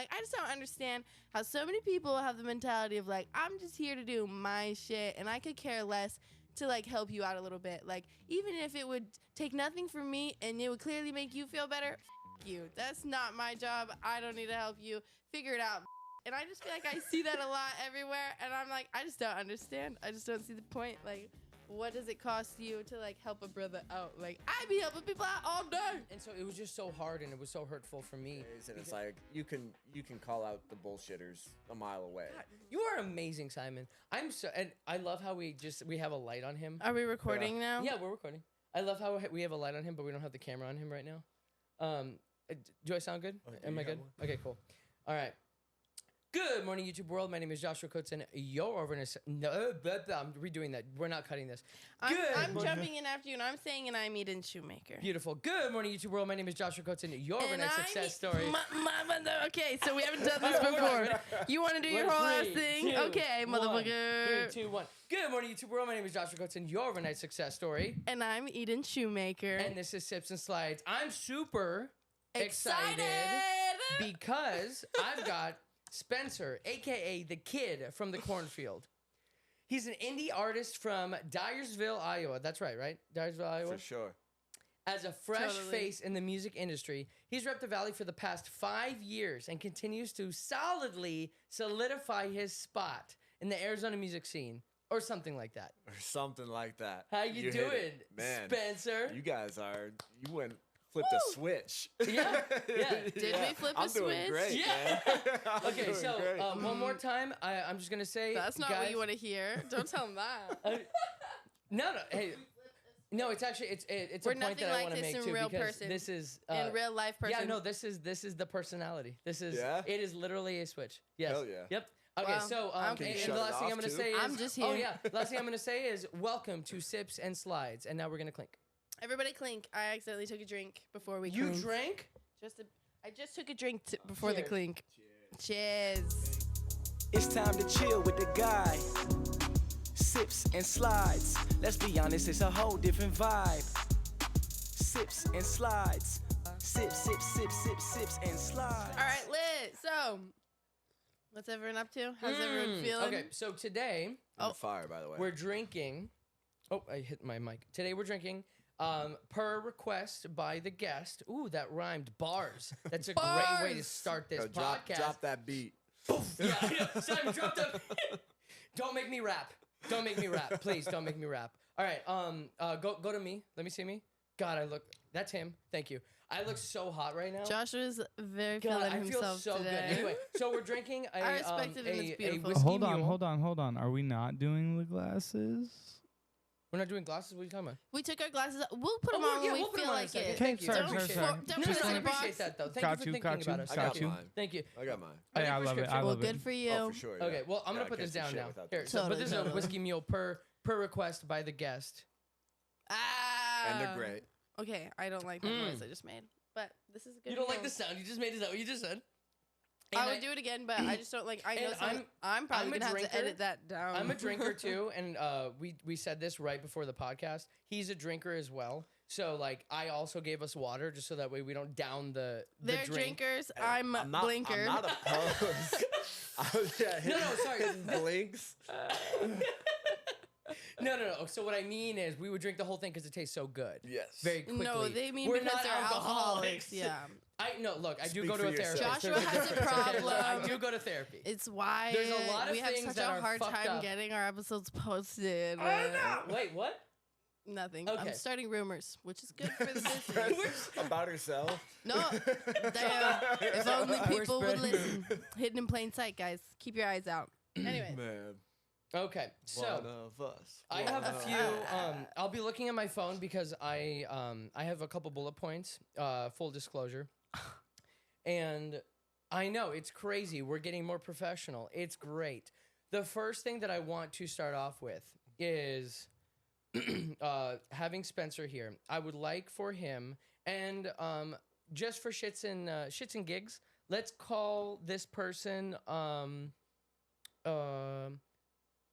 Like, I just don't understand how so many people have the mentality of like, I'm just here to do my shit and I could care less to like help you out a little bit. Like, even if it would take nothing from me and it would clearly make you feel better, you. That's not my job. I don't need to help you. Figure it out. And I just feel like I see that a lot everywhere and I'm like, I just don't understand. I just don't see the point. Like, what does it cost you to like help a brother out? Like, I be helping people out all day. And so it was just so hard and it was so hurtful for me. And it's like you can call out the bullshitters a mile away. God, you are amazing, Simon. And I love how we have a light on him. Are we recording now? Yeah, we're recording. I love how we have a light on him, but we don't have the camera on him right now. Do I sound good? Am I good? Okay, cool. All right. Good morning, YouTube world. My name is Joshua Kotzen. You're over in I'm redoing that. We're not cutting this. I'm jumping in after you, and I'm saying, and I'm Eden Shoemaker. Beautiful. Good morning, YouTube world. My name is Joshua Kotzen. Your overnight success story. Okay, so we haven't done this before. You want to do your whole ass thing? Okay, motherfucker. 3, 2, 1. Good morning, YouTube world. My name is Joshua Kotzen. Your overnight success story. And I'm Eden Shoemaker. And this is Sips and Slides. I'm super excited because I've got Spencer, a.k.a. the kid from the cornfield. He's an indie artist from Dyersville, Iowa. That's right? Dyersville, Iowa? For sure. As a fresh face in the music industry, he's repped the Valley for the past 5 years and continues to solidly solidify his spot in the Arizona music scene. Or something like that. Or something like that. How you doing, man? Spencer? You guys flipped a switch. Yeah. Did we flip a switch? I'm doing great, yeah. man. Okay, so one more time, I'm just gonna say that's not what you want to hear. Don't tell him that. No. Hey, no. It's actually it's We're a point that I want to make in too real because person. this is in real life person. Yeah, no. This is the personality. This is it is literally a switch. Yes. Hell yeah. Yep. Okay, Wow. so and the last thing I'm gonna say is I'm just here. Oh yeah, last thing I'm gonna say is welcome to Sips and Slides, and now we're gonna clink. Everybody clink. I accidentally took a drink before we You clinked. drank? I just took a drink before the clink. Cheers. It's time to chill with the guy. Sips and Slides. Let's be honest, it's a whole different vibe. Sips and Slides. Sips and Slides. All right, lit. So, what's everyone up to? How's everyone feeling? Okay, so today On fire, by the way. we're drinking. Oh, I hit my mic. Today we're drinking per request by the guest. Ooh, that rhymed. Bars. That's a great way to start this podcast. Drop that beat. Yeah, Simon, drop that. Don't make me rap. Don't make me rap. Please don't make me rap. All right, go to me. Let me see me. God, that's him. Thank you. I look so hot right now. Joshua's very God, feeling I feel himself so today. good. Anyway, so we're drinking I respect it and it's beautiful. whiskey Hold mule. on. Are we not doing the glasses? We're not doing glasses? What are you talking about? We took our glasses. We'll put them on when we feel like it. Thank you. sorry. Don't No, put us in I a box. appreciate that, though. Thank Got you for you, thinking got you. about us. I got mine. Thank you. I got mine. Hey, I love it. I Well, love good it. for you. Oh, for sure. Yeah. Okay, well, I'm going Yeah, to put I this can't down do shit now. without Here, this. but this is a Totally. whiskey mule per request by the guest. And they're great. Okay, I don't like that noise I just made, but this is a good. You don't like meal. the sound. You just made. Is that what you just said? I would do it again, but I just don't like. I know and I'm probably I'm a gonna have to drinker. edit that down. I'm a drinker too, and we said this right before the podcast. He's a drinker as well, so like I also gave us water just so that way we don't down the They're drink. drinkers. I'm blinker. I'm not opposed. No, sorry. Blinks. No. So what I mean is we would drink the whole thing because it tastes so good. Yes. Very quickly. No, they mean we're because not they're alcoholics. Yeah. I do Speak go to for a therapist. yourself. Joshua has a problem. I do go to therapy. It's why There's a lot of we have things such that a are hard fucked time up. getting our episodes posted. Wait, what? Nothing. Okay. I'm starting rumors, which is good for the business. About herself. No, damn. If only people would listen. Hidden in plain sight, guys. Keep your eyes out. Anyway, Man. Okay, One so of us. I have a few. I'll be looking at my phone because I have a couple bullet points. Full disclosure, and I know it's crazy. We're getting more professional. It's great. The first thing that I want to start off with is having Spencer here. I would like for him and just for shits and gigs, let's call this person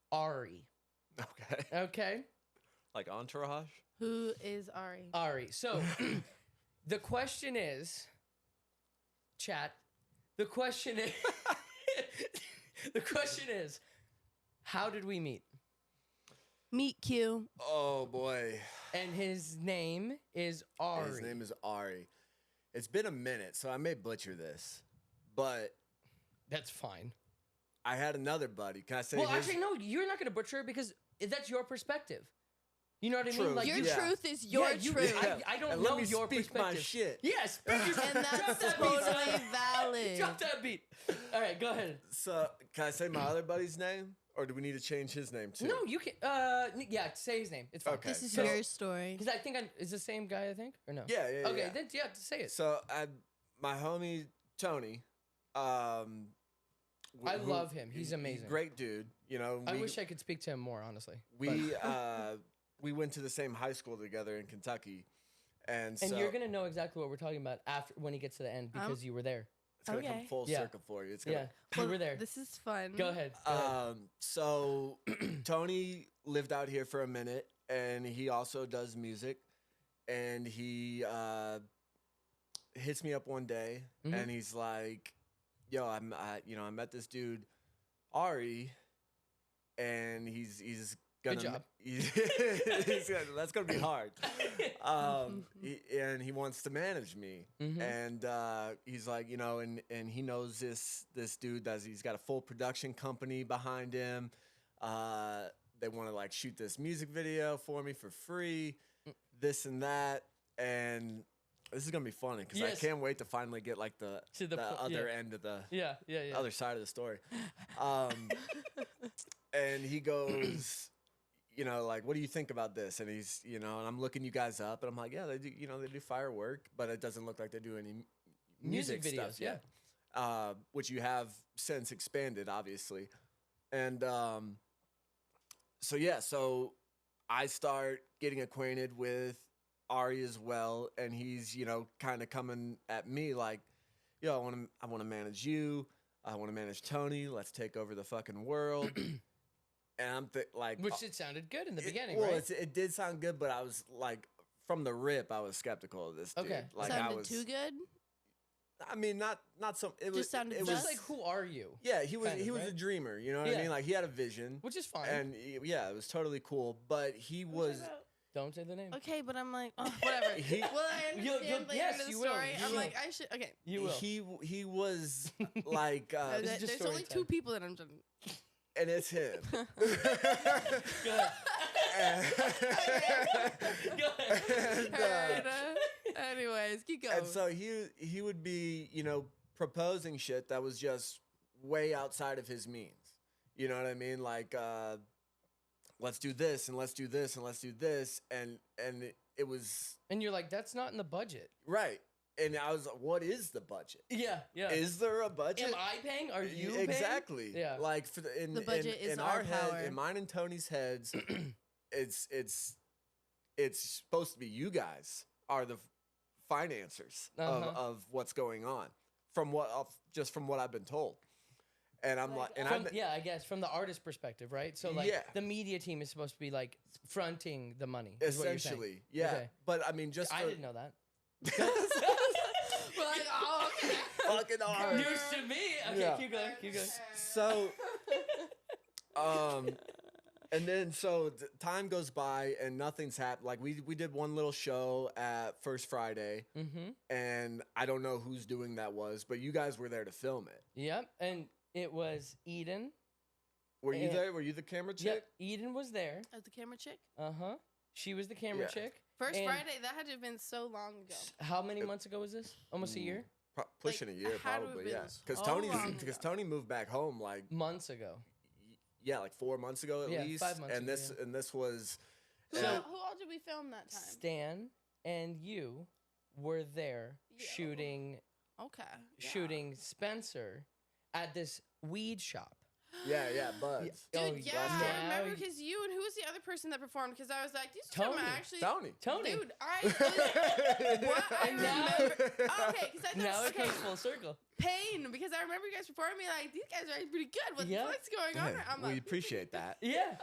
Ari. Okay. Okay? Like Entourage? who is Ari? Ari. So the question is, chat, The question is, the question is, how did we meet? Meet Q. Oh boy. And his name is Ari. His name is Ari. It's been a minute, so I may butcher this, but That's fine. I had another buddy. Can I say Well, his? actually, no, you're not going to butcher it because that's your perspective. You know what I True. mean? Like Your Yeah. truth is your you- truth. I don't And know let me your speak my perspective. shit. Yes, And that's totally valid. Drop that beat. All right, go ahead. So, can I say my other buddy's name, or do we need to change his name too? No, you can. Yeah, say his name. It's fine. Okay. This is So- your story. Because I think is the same guy. I think or no? Yeah, yeah, Okay, yeah. then say it. So, my homie Tony. I love him. He's amazing. Great dude. You know, I wish I could speak to him more, honestly. we went to the same high school together in Kentucky, and And so you're gonna know exactly what we're talking about after when he gets to the end because you were there. it's gonna come Okay. full Yeah. circle for you. It's gonna, Yeah, you were there. This is fun. Go ahead. Go ahead. So Tony lived out here for a minute, and he also does music, and he hits me up one day, Mhm. and he's like, "Yo, I met this dude, Ari, and he's gonna job. that's gonna be hard. And he wants to manage me, Mhm. and he's like, and he knows this dude that he's got a full production company behind him. They want to like shoot this music video for me for free, this and that, and this is gonna be funny because Yes. I can't wait to finally get like the To the po- other yeah. end of the Yeah. other side of the story. And he goes, like, what do you think about this? And he's, and I'm looking you guys up, and I'm like, yeah, they do, they do firework, but it doesn't look like they do any music videos. stuff. Yeah. Which you have since expanded, obviously. And so I start getting acquainted with Ari as well, and he's, kind of coming at me like, yo, I want to manage you. I want to manage Tony. Let's take over the fucking world. And I'm like, Which it sounded good in the beginning, well, right? it did sound good, but I was like, from the rip, I was skeptical of this dude. Okay. Like Sounded too good. I mean, not some. It was Just sounded it sus? was Just like, who are you? yeah. He was kind of, he was right? a dreamer. You know what I Yeah. mean? Like he had a vision, Which is fine. and yeah, it was totally cool. But he was. Don't say the name. Okay, but I'm like, oh, whatever. He- Well, I You'll- understand later yes, in the you will. story. You I'm will. like, I should. Okay. You will. He was like, This is just There's story only time. two people that I'm just. and it's him. Go ahead. Go ahead. And, Anyways, keep going. and so he would be, proposing shit that was just way outside of his means. You know what I mean? Like, let's do this and let's do this and let's do this, and it was And you're like, that's not in the budget. right. And I was like, what is the budget? Yeah. Is there a budget? Am I paying? Are you paying? exactly? Yeah. Like The budget is in our our power. head, in mine and Tony's heads, it's supposed to be you guys are the financiers Uh-huh. of what's going on from what I've been told. And I'm like, and I guess from the artist perspective, right? So like Yeah. the media team is supposed to be like fronting the money. Is what you're saying. essentially, yeah. Okay. But I mean, just I for didn't know that. We're like, oh, okay. fucking hard. News to me. Okay, Yeah. keep going. Keep going. So, and then time goes by and nothing's happened. Like we did one little show at First Friday, Mm-hmm. and I don't know whose doing that was, but you guys were there to film it. Yep. And it was Eden. Were you Yeah. there? Were you the camera chick? Yep. Eden was there. As the camera chick. Uh-huh. She was the camera Yeah. chick. First And Friday, that had to have been so long ago. How many months ago was this? Almost a year? Pushing a year, had to have probably. been Yeah, because so long ago. Tony moved back home like Months ago. like 4 months ago at Yeah, least. 5 months and ago, this yeah. and this was. Who, So- who all did we film that time? Stan and you were there Yeah. shooting Okay. Spencer at this weed shop. Yeah, Buds. Oh, Dude, yeah, last I time. remember because you and who was the other person that performed? Because I was like, these two Tony. are actually. Tony. Tony. Dude, what I And now- remember. Okay, because I Now thought, it okay, comes full circle. pain, because I remember you guys performing me like, these guys are actually pretty good. Yeah. What's going on? Hey, I'm we like, appreciate that. Yeah.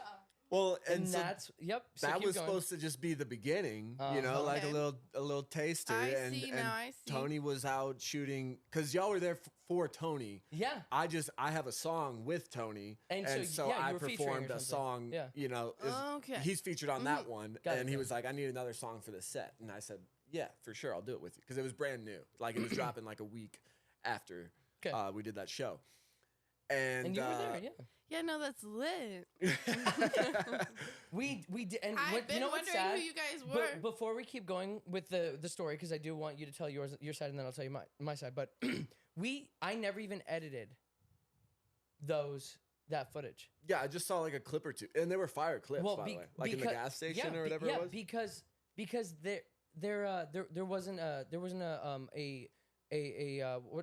Well, and so that's So that keep was going. supposed to just be the beginning, you know, like Okay. a little taster. I and see, and now I see. Tony was out shooting because y'all were there for Tony. Yeah. I have a song with Tony, And and so, so yeah, you I were featuring performed or a something. song. Yeah. You know, Okay. he's featured on that one, Got it, and he got was like, "I need another song for this set," and I said, "Yeah, for sure, I'll do it with you," because it was brand new, like it was dropping like a week after 'Kay. we did that show, and And you were there, yeah. Yeah, no, that's lit. We did, and I've been you know what's wondering sad? who you guys were. Before we keep going with the story, because I do want you to tell your side, and then I'll tell you my side. But I never even edited that footage. yeah, I just saw like a clip or two, and they were fire clips, by the way, like in the gas station or whatever it was. because there wasn't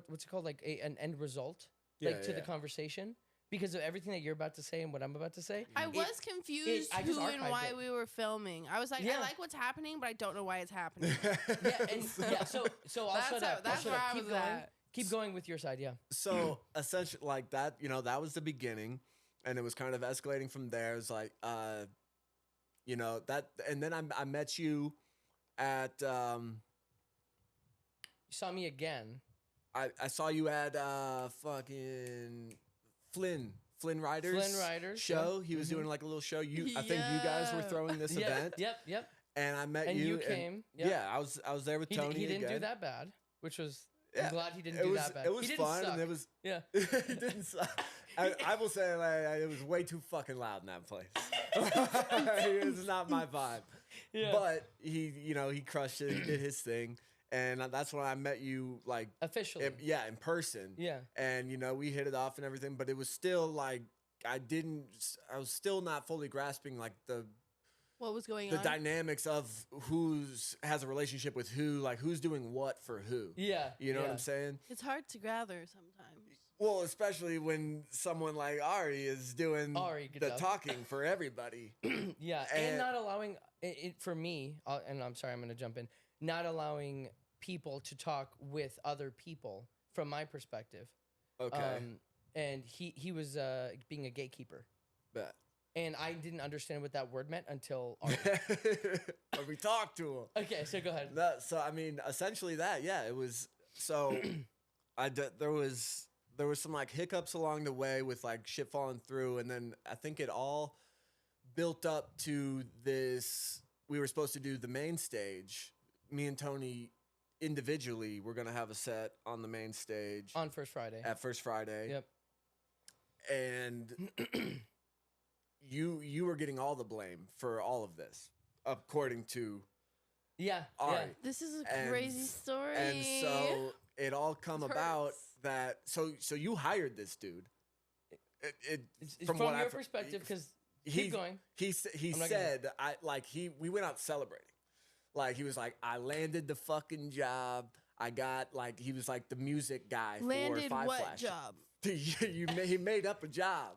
what's it called, like an end result, like Yeah, to the yeah. conversation, because of everything that you're about to say and what I'm about to say. I was confused I just who and archived why it. we were filming. I was like, Yeah. I like what's happening, but I don't know why it's happening. So I'll That's shut how- up. I'll that's shut where up. I Keep was going. at. Keep going with your side, yeah. So essentially, like that, you know, that was the beginning, and it was kind of escalating from there. It was like, you know, that, and then I met you at, You saw me again. I saw you at fucking Flynn Riders. Flynn Riders, show. yeah. He was doing like a little show. I think you guys were Yeah. throwing this event, Yep. and I met And you. you came, yep. Yeah, I was there with Tony. He didn't do again. that bad, which was. Yeah, I'm glad he didn't it do was, that bad. It was He didn't fun, suck. and it was Yeah. it didn't suck. I will say like, it was way too fucking loud in that place. It was not my vibe. Yeah. But he crushed it. He did his thing, and that's when I met you, like Officially. in person. Yeah. And we hit it off and everything, but it was still like I was still not fully grasping like the What was going the on? dynamics of who's has a relationship with who, like who's doing what for who. Yeah. You know what yeah. I'm saying? It's hard to gather sometimes. Well, especially when someone like Ari is doing Ari, good the job. talking for everybody. Yeah, and And- not allowing it for me. And I'm sorry, I'm going to jump in. Not allowing people to talk with other people from my perspective. Okay. And he was being a gatekeeper, Bet. and I didn't understand what that word meant until. Ari. But we talked to him. Okay, so go ahead. So I mean, essentially that, yeah, it was. So there was some like hiccups along the way with like shit falling through, and then I think it all built up to this. We were supposed to do the main stage. Me and Tony individually were gonna have a set on the main stage On First Friday. at First Friday. Yep. And you were getting all the blame for all of this, according to Yeah. Ari. Yeah. This is a And- crazy story. And so it all come It about hurts. that. So you hired this dude. It's from from what your I've- perspective, because he keep going. He I'm not gonna- said we went out celebrating. Like he was like, I landed the fucking job. I got like he was like the music guy Landed for Five what Flash. job? He made up a job,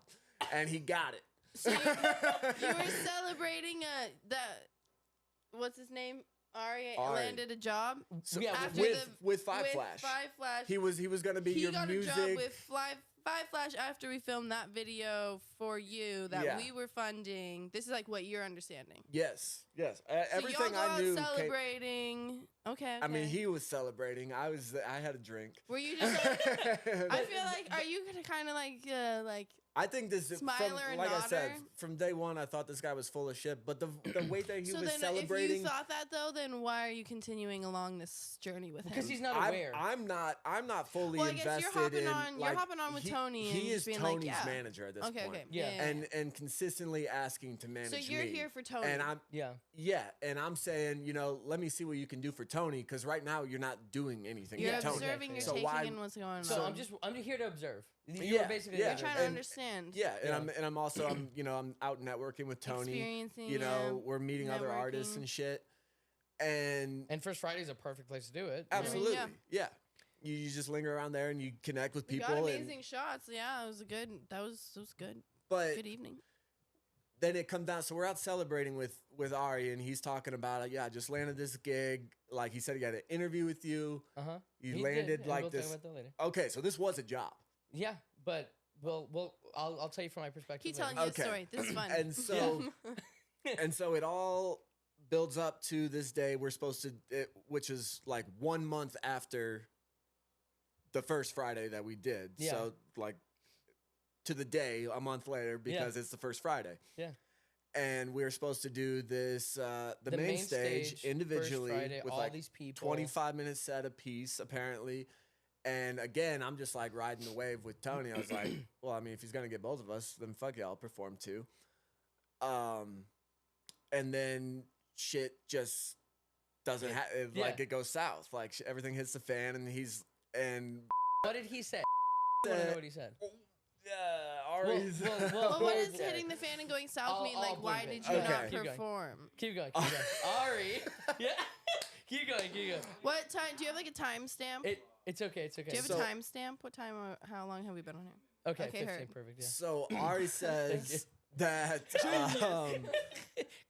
and he got it. So you were celebrating what's his name? Ari Ari. landed a job. So, Yeah, After with Five with Flash. Five Flash. He was gonna be He your got music. a job with Five Flash after we filmed that video for you that Yeah. we were funding. This is like what you're understanding. Yes. So Everything y'all I go knew. out celebrating. Okay. I mean, he was celebrating. I had a drink. Were you just? I feel like, are you gonna kind of like? I think this Smiler from, and like I said, nodder? from day one, I thought this guy was full of shit. But the way that he So was then, if celebrating, you thought that though, then why are you continuing along this journey with him? Because he's not I'm, aware. I'm not fully Well, I guess invested you're hopping in. on- you're hopping on with Tony and He is just being like, Tony's yeah. manager at this Okay, point. okay. Yeah. And consistently asking to manage So you're me. here for Tony. And I'm yeah. and I'm saying, let me see what you can do for Tony, because right now you're not doing anything You're for Tony. observing. You're So taking why- in what's going So on. I'm here to observe. You Yeah, were basically yeah. You're trying to and- understand. Yeah, and Yeah. I'm also I'm out networking with Tony. Experiencing. We're meeting other artists networking. and shit. And And First Friday is a perfect place to do it. absolutely, yeah. yeah. You just linger around there and you connect with We people. got and, amazing shots. Yeah, it was a good. That was good. but Good evening. then it comes down. So we're out celebrating with Ari, and he's talking about, I just landed this gig. Like he said, he got an interview with you. Uh huh. You landed like we'll this. Talk about that later. Okay, so this was a job. Yeah, but I'll tell you from my perspective. Keep telling later. you the story. This is fun. And so, and so it all builds up to this day. We're supposed to, which is like 1 month after the first Friday that we did. Yeah. So like to the day, a month later, because it's the first Friday. Yeah. And we were supposed to do this, the main stage individually First Friday, with all like these people. 25-minute set apiece, apparently. And again, I'm just like riding the wave with Tony. I was like, well, I mean, if he's gonna get both of us, then fuck yeah, I'll perform too. And then shit just doesn't happen. Like it goes south. Like everything hits the fan, and What did he say? I want to know what he said. yeah, Ari's. Well, what does hitting the fan and going south mean? Like, I'll why believe did it. you Okay. not Keep going. perform? Keep going. Ari. Yeah. Keep going. What time? Do you have like a timestamp? It's okay. Do you have So- a timestamp? What time? How long have we been on here? Okay, Okay, 15, heard. perfect. Yeah. So Ari says that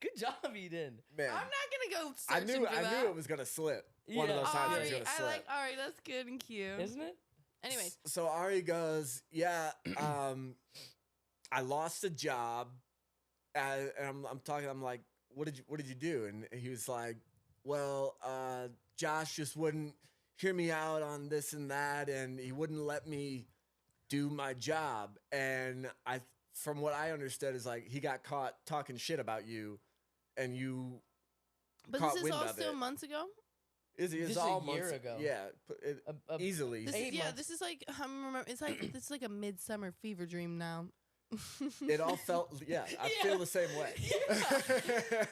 Good job, Eden. man, I'm not gonna go I searching knew for that. I knew it was gonna slip. One of Yeah. those times it was Ari, gonna I slip. like Ari. That's good and cute. Isn't it? Anyways, So Ari goes, yeah, I lost a job, and I'm talking. I'm like, what did you do? And he was like, well, Josh just wouldn't hear me out on this and that, and he wouldn't let me do my job. And from what I understood, is like he got caught talking shit about you, and you but caught this is wind all of still it. months ago. It's This is all a year months ago. Yeah, A- easily. This 8 is, months. this is like it's like this is like a midsummer fever dream now. It all felt, I Yeah. feel the same way. I'm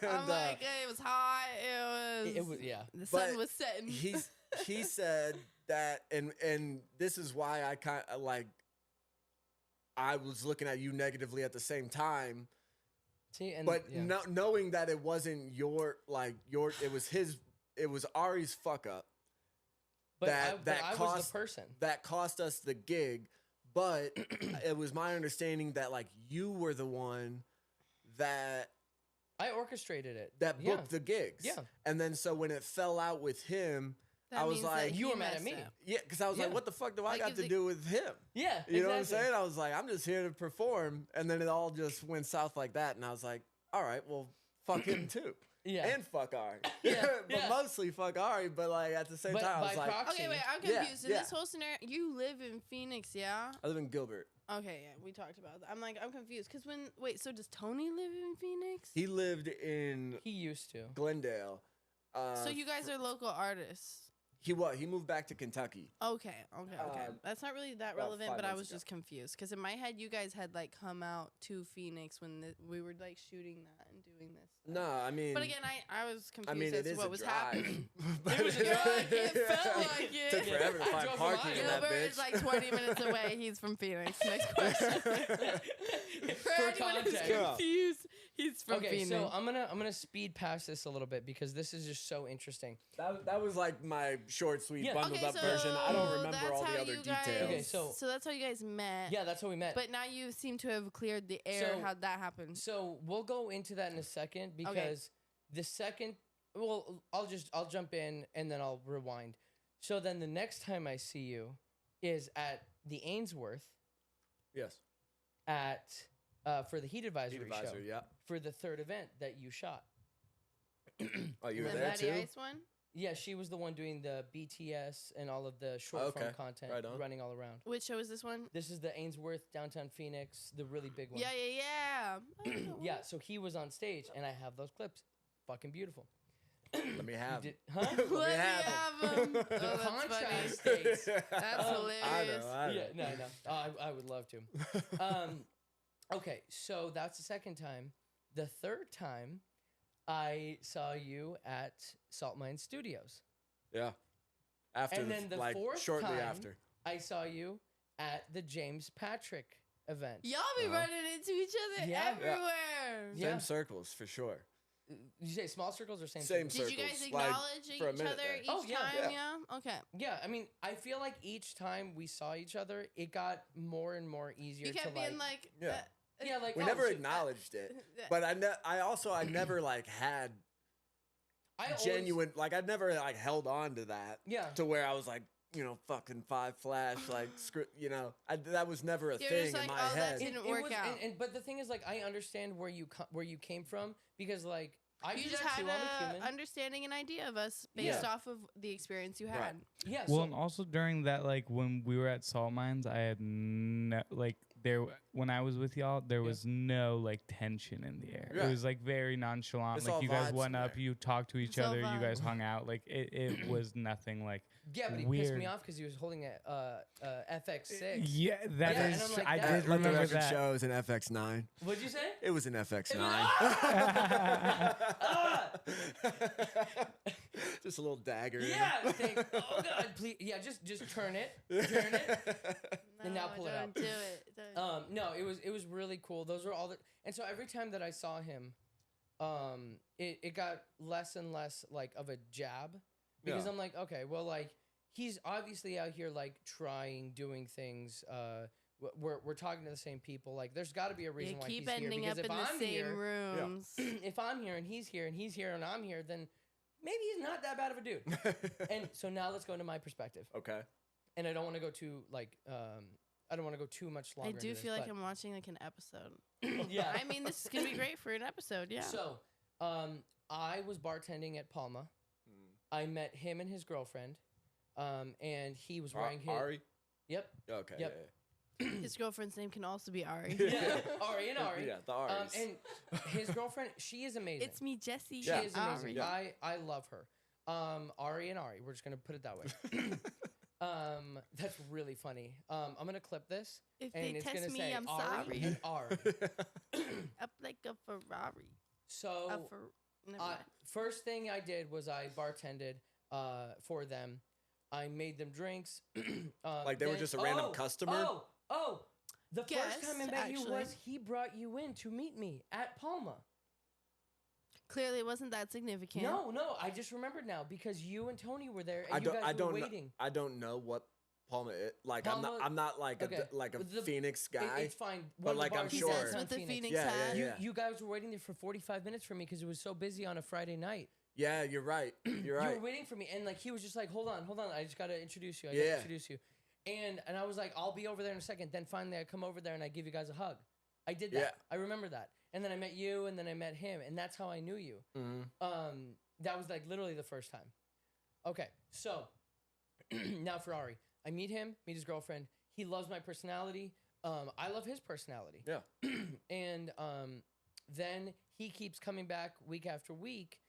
And, like, it was hot. It was yeah. The sun But was setting. he said that, and this is why I kind of like, I was looking at you negatively at the same time, See, and but yeah. knowing that it wasn't it was Ari's fuck up but that I was cost the person. that cost us the gig, but it was my understanding that like you were the one that I orchestrated it. that Yeah. booked the gigs. Yeah. And then so when it fell out with him, That I was means that like, You he were mad at messed me. up. yeah, because I was Yeah. like, what the fuck do I Like, got if to the- do with him? Yeah. You know what I'm exactly. saying? I was like, I'm just here to perform. And then it all just went south like that. And I was like, all right, well, fuck him too. Yeah. And fuck Ari. Yeah, But yeah. mostly fuck Ari. But like at the same But time, I by was like, proxy, Okay, wait, I'm Yeah, confused. In yeah. this whole scenario, you live in Phoenix, yeah? I live in Gilbert. Okay, yeah, we talked about that. I'm confused because so does Tony live in Phoenix? He lived in he used to. Glendale. So you guys are local artists. He moved back to Kentucky. Okay. That's not really that about relevant, 5 but I months was ago. just confused because in my head, you guys had like come out to Phoenix when we were like shooting that and doing this. No, I mean, But again, I was confused I mean, as it to is what a was drive. happening. But It was a drive. It felt like it. Took forever to I find drove a parking mile. in that Gilbert bitch. is like 20 minutes away. He's from Phoenix. Next question. For anyone who's context. confused, he's from Okay, Phoenix. so I'm gonna speed past this a little bit because this is just so interesting. That was like my short, sweet, Yeah. bundled Okay, up so version. I don't remember that's all the how other you guys- details. Okay, so- that's how you guys met. Yeah, that's how we met. But now you seem to have cleared the air. So- How'd that happen? So we'll go into that in a second because the second, well, I'll jump in and then I'll rewind. So then the next time I see you is at the Ainsworth Yes. at for the Heat Advisory, Heat advisor, show yeah. for the third event that you shot. Oh, you were the there Natty too? Ice one, Yeah, she was the one doing the BTS and all of the short Okay, form content right on. running all around. which show is this one? This is the Ainsworth downtown Phoenix, the really big one. Yeah. Oh, Yeah, so he was on stage and I have those clips. Fucking beautiful. Let me have. Did, huh? Let me have have 'em. Oh, The that's funny. contrast states. That's hilarious. I know. Yeah, no. I would love to. Okay, so that's the second time. The third time, I saw you at Salt Mine Studios. Yeah. After, And then the like, fourth shortly time- after. I saw you at the James Patrick event. Y'all be running into each other Yeah. everywhere. Yeah. Same circles, for sure. Did you say small circles or same Same circles? Did you guys circles, like, acknowledge for a each minute other there. each Oh, yeah. time? Yeah. Yeah. Okay. Yeah, I mean, I feel like each time we saw each other, it got more and more easier You to kept being like, Yeah. yeah, like We oh, never shit. acknowledged it. But I never, like, had I always- genuine, like, I never, like, held on to that. Yeah. To where I was like, fucking 5 flash, like, script, that was never a You're thing just in like, my oh, head. that didn't work out. But the thing is, like, I understand where you came from because, like, I You do just that had too. I'm a a human. understanding and idea of us based off of the experience you had. Right. Yeah. Well, so, and also during that, like when we were at salt mines, I had when I was with y'all, there was no like tension in the air. Yeah. It was like very nonchalant. It's like all you guys vibes went in up, there. you talked to each It's all other, you guys vibe. hung out. Like it was nothing like yeah, but he weird. pissed me off because he was holding a FX6. Yeah, that Yeah, is. and I'm like, I that- did Let the remember record that. show it was an FX9. What'd you say? It was an FX9. Just a little dagger. in it. Yeah. Oh God, please. Yeah, just turn it. Turn it. And now pull it out. Don't do it. Don't. No, it was really cool. Those were all the, and so every time that I saw him, it got less and less like of a jab because Yeah. I'm like, okay, well, like he's obviously out here like doing things. We're talking to the same people. Like, there's got to be a reason why keep he's here. ending Because up if in the I'm same here, rooms. if I'm here and he's here and he's here and I'm here, then maybe he's not that bad of a dude. And so now let's go into my perspective. Okay. And I don't want to go too like I don't want to go too much longer. I do into feel this, like but- I'm watching like an episode. yeah. I mean, this is gonna be great for an episode. Yeah. So, I was bartending at Palma. I met him and his girlfriend, and he was wearing his. Ari? Yep. Okay. Yep. His girlfriend's name can also be Ari. Yeah. Ari and Ari. Yeah, the Aries. And his girlfriend, she is amazing. It's me, Jesse. She Yeah. is amazing. Ari. I love her. Ari and Ari. We're just gonna put it that way. That's really funny. I'm gonna clip this, If and they it's test gonna me, say I'm Ari sorry. and Ari. Up like a Ferrari. So. Never mind. First thing I did was I bartended for them. I made them drinks. Like they were then- just a random customer? The first Guess, time I met you actually. was he brought you in to meet me at Palma. Clearly, it wasn't that significant. No, I just remembered now because you and Tony were there and I you don't. guys I were don't. waiting. I don't know what Palma is. Like Palma- I'm not like okay. a The- Phoenix guy. It's fine. but, One of the like, I'm bars He in sure. says downtown with the Phoenix Yeah, hat. yeah. You guys were waiting there for 45 minutes for me because it was so busy on a Friday night. Yeah, you're right. You're You right. were waiting for me, and like he was just like, "Hold on, I just gotta introduce you. I Yeah. gotta introduce you." And I was like, "I'll be over there in a second." Then finally, I come over there and I give you guys a hug. I did that. Yeah. I remember that. And then I met you, and then I met him, and that's how I knew you. Mhm. That was like literally the first time. Okay, so now for Ari, I meet him, meet his girlfriend. He loves my personality. I love his personality. Yeah. And then he keeps coming back week after week.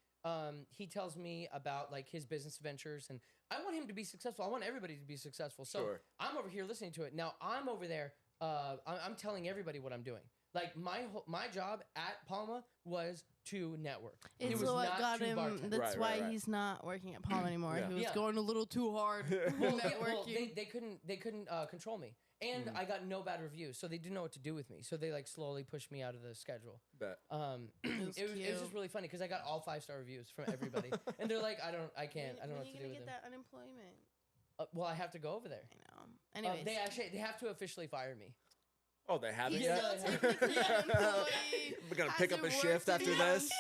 He tells me about like his business ventures, and I want him to be successful. I want everybody to be successful. So Sure. I'm over here listening to it. Now I'm over there. I'm telling everybody what I'm doing. Like my job at Palma was to network. It It's was what not got to him. bartend. That's Right, why right, right. he's not working at Palm anymore. Yeah. He was Yeah. going a little too hard. Well, networking. they couldn't control me, and I got no bad reviews, so they didn't know what to do with me. So they like slowly pushed me out of the schedule. Bet. It was cute. just really funny because I got all 5-star reviews from everybody, and they're like, I don't know what to do with get them. that unemployment? Well, I have to go over there. I know. Anyways, They have to officially fire me. Oh, they haven't he's yet. still technically unemployed. We're gonna pick up a Hasn't shift worked after in this.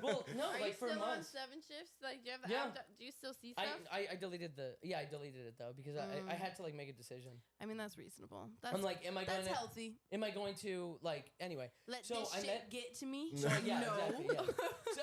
Well, no, Are you like for still on months. 7 shifts? Like, do you have Yeah. do you still see stuff? I deleted I deleted it though because I had to like make a decision. I mean, that's reasonable. That's I'm like, am I going that's to healthy. am I going to like anyway? Let So this I shit met- get to me. So, yeah, no. exactly, yeah. So,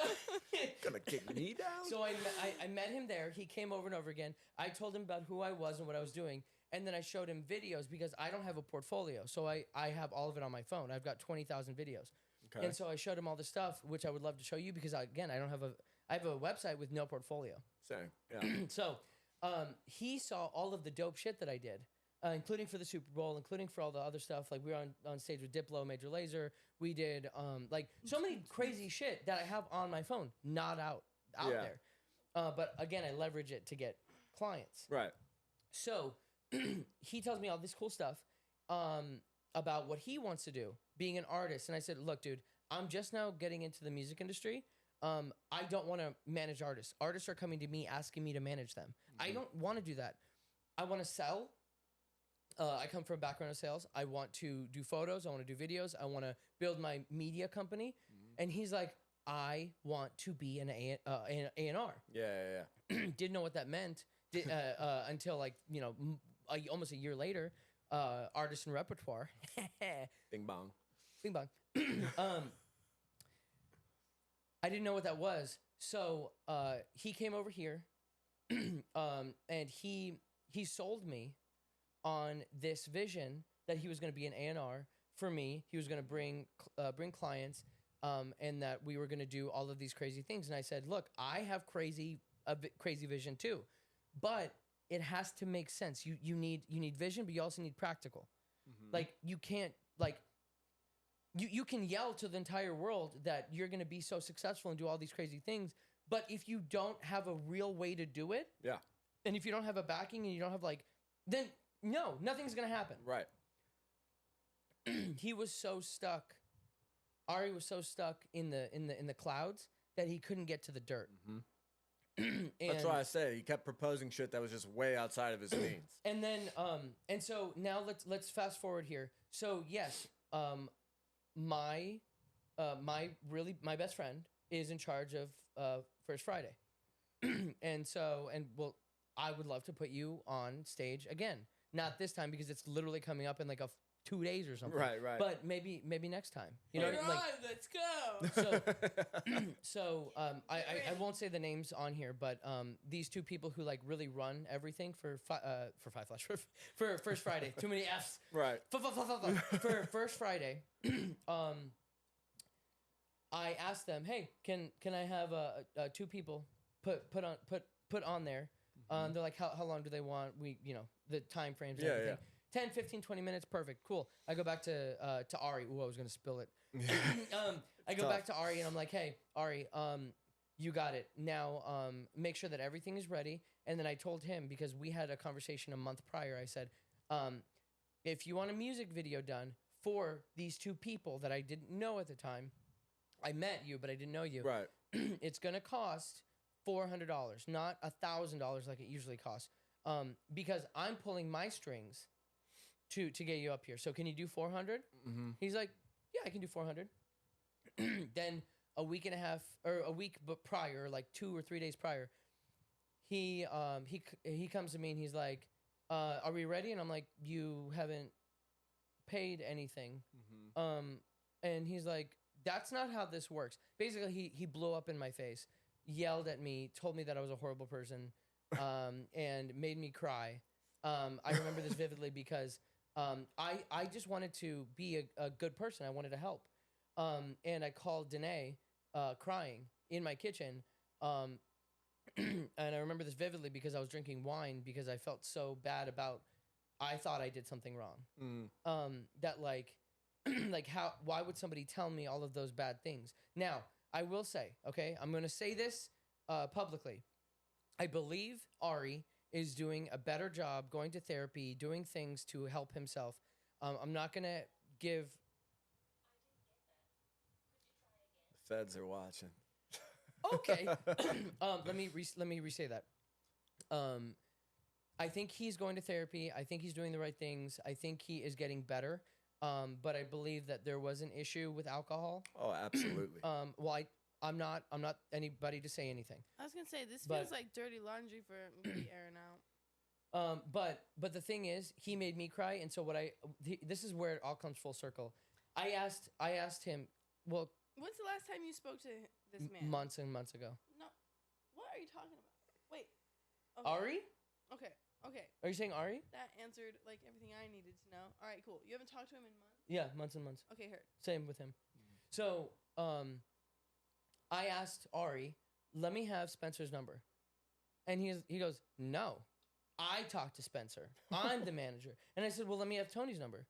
Gonna kick me down. So I met him there. He came over and over again. I told him about who I was and what I was doing. And then I showed him videos because I don't have a portfolio. So I have all of it on my phone. I've got 20,000 videos. Okay. And so I showed him all the stuff, which I would love to show you because I have a website with no portfolio. Same. Yeah. So he saw all of the dope shit that I did, including for the Super Bowl, including for all the other stuff. Like we were on stage with Diplo, Major Lazer. We did like so many crazy shit that I have on my phone, not out Yeah. there. But again, I leverage it to get clients. Right. So he tells me all this cool stuff about what he wants to do, being an artist. And I said, look, dude, I'm just now getting into the music industry. I don't want to manage artists. Artists are coming to me asking me to manage them. I don't want to do that. I want to sell. I come from a background of sales. I want to do photos. I want to do videos. I want to build my media company. And he's like, I want to be an A&R. Yeah. Didn't know what that meant. until like almost a year later, artist and repertoire. Bing bong. Bing bong. I didn't know what that was, so he came over here, and he sold me on this vision that he was going to be an A&R for me. He was going to bring clients, and that we were going to do all of these crazy things. And I said, look, I have crazy vision too, but it has to make sense. You need vision, but you also need practical. Like you can't you can yell to the entire world that you're going to be so successful and do all these crazy things, but if you don't have a real way to do it, and if you don't have a backing and you don't have then no, nothing's going to happen. Right. He was so stuck. Ari was so stuck in the clouds that he couldn't get to the dirt. That's why I say he kept proposing shit that was just way outside of his means. And then and so now let's fast forward here. So yes, my best friend is in charge of First Friday. and I would love to put you on stage again. Not this time because it's literally coming up in like 2 days or something. Right. But maybe next time. You know, Let's go. So I won't say the names on here, but these two people who really run everything for First Friday. Too many F's. Right. For First Friday, I asked them, hey, can I have two people put on there? They're like, how long do they want? The time frames and everything. 10, 15, 20 minutes, perfect, cool. I go back to Ari. Ooh, I was gonna spill it. I go back to Ari and I'm like, hey, Ari, you got it. Now make sure that everything is ready. And then I told him, because we had a conversation a month prior, I said, if you want a music video done for these two people that I didn't know at the time, I met you, but I didn't know you. Right. It's gonna cost $400, not $1,000 like it usually costs. Because I'm pulling my strings to get you up here. So can you do 400? He's like, yeah, I can do 400. Then a week and a half, or a week but prior, like 2 or 3 days prior, he comes to me and he's like, are we ready? And I'm like, you haven't paid anything. And he's like, that's not how this works. Basically, he blew up in my face, yelled at me, told me that I was a horrible person, and made me cry. I remember this vividly because I just wanted to be a good person. I wanted to help. And I called Danae crying in my kitchen. And I remember this vividly because I was drinking wine because I felt so bad about, I thought I did something wrong. That why would somebody tell me all of those bad things? Now, I will say, okay, I'm going to say this publicly. I believe Ari is doing a better job going to therapy, doing things to help himself. I'm not going to give... The feds are watching. Okay. Let me re-say that. I think he's going to therapy. I think he's doing the right things. I think he is getting better. But I believe that there was an issue with alcohol. Oh, absolutely. I'm not anybody to say anything. I was gonna say this feels like dirty laundry for me to be airing out. But the thing is, he made me cry, and so this is where it all comes full circle. I asked him, well, when's the last time you spoke to this man? Months and months ago. No, what are you talking about? Wait, Ari? Okay. Are you saying Ari? That answered everything I needed to know. All right, cool. You haven't talked to him in months? Yeah, months and months. Okay, heard. Same with him. So, I asked Ari, let me have Spencer's number. And he goes, no, I talked to Spencer. I'm the manager. And I said, well, let me have Tony's number.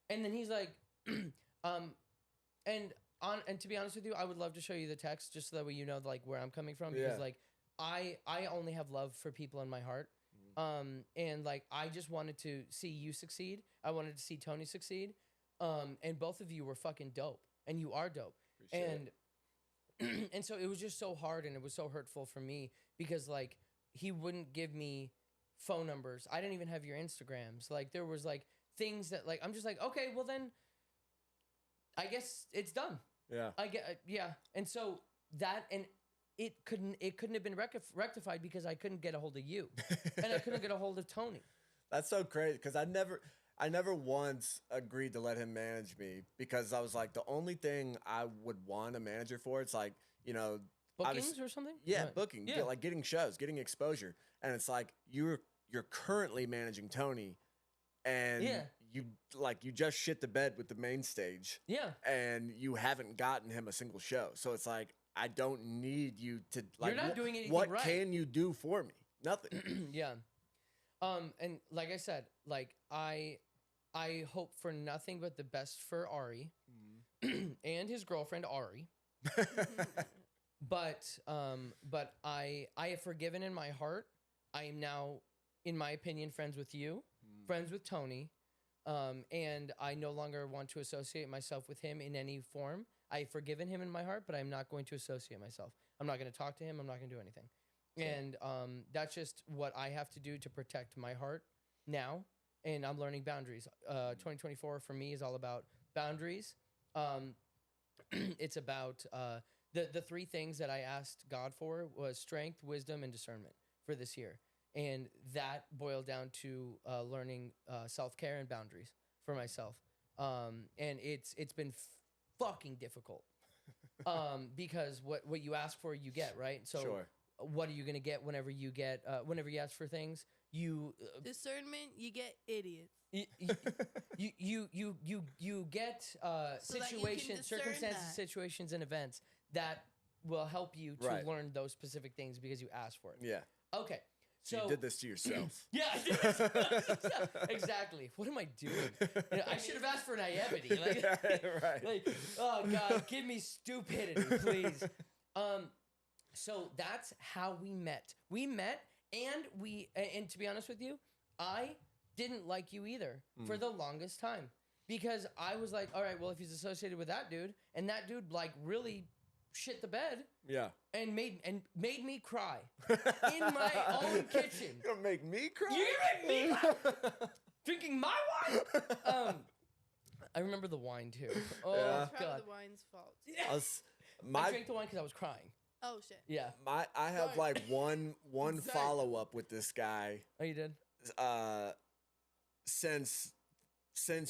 And then he's like, and to be honest with you, I would love to show you the text just so that way you know where I'm coming from. Because I only have love for people in my heart. And I just wanted to see you succeed. I wanted to see Tony succeed. And both of you were fucking dope. And you are dope. And so it was just so hard and it was so hurtful for me because he wouldn't give me phone numbers. I didn't even have your Instagrams. There was things that I'm just okay, well then I guess it's done. Yeah. Yeah. And so that, and it couldn't have been rectified because I couldn't get a hold of you, and I couldn't get a hold of Tony. That's so crazy because I never once agreed to let him manage me because I was like, the only thing I would want a manager for, it's like, Bookings or something? Yeah, Right. booking. Yeah. Like getting shows, getting exposure. And it's like you're currently managing Tony and you just shit the bed with the main stage. Yeah. And you haven't gotten him a single show. So it's like I don't need you to like You're not doing anything what right. can you do for me? Nothing. Yeah. And like I said, like I hope for nothing but the best for Ari and his girlfriend Ari. But I have forgiven in my heart. I am now, in my opinion, friends with you, friends with Tony, and I no longer want to associate myself with him in any form. I've forgiven him in my heart, but I'm not going to associate myself. I'm not going to talk to him. I'm not going to do anything. And that's just what I have to do to protect my heart now. And I'm learning boundaries. 2024 for me is all about boundaries. It's about the three things that I asked God for was strength, wisdom, and discernment for this year. And that boiled down to learning self-care and boundaries for myself. And it's been fucking difficult because what you ask for, you get, right? So Sure. What are you going to get whenever you ask for things? You Discernment, you get idiots. you get So that you can situations, discern circumstances, that. situations, and events that will help you to Right. learn those specific things because you asked for it. Yeah. Okay. So you did this to yourself. Yeah, I did this. Exactly. What am I doing? I should have asked for naivety. Right. Like, oh God, give me stupidity, please. So that's how we met. We met, and to be honest with you, I didn't like you either for the longest time because I was like, all right, well, if he's associated with that dude, and that dude like really shit the bed. Yeah. And made me cry in my own kitchen. You're gonna make me cry? You're gonna make me cry? Drinking my wine? I remember the wine too. Oh Yeah. It's probably God. the wine's fault. I drank the wine because I was crying. Oh shit. Yeah. I have Sorry. like one Sorry. follow up with this guy Oh, you did? since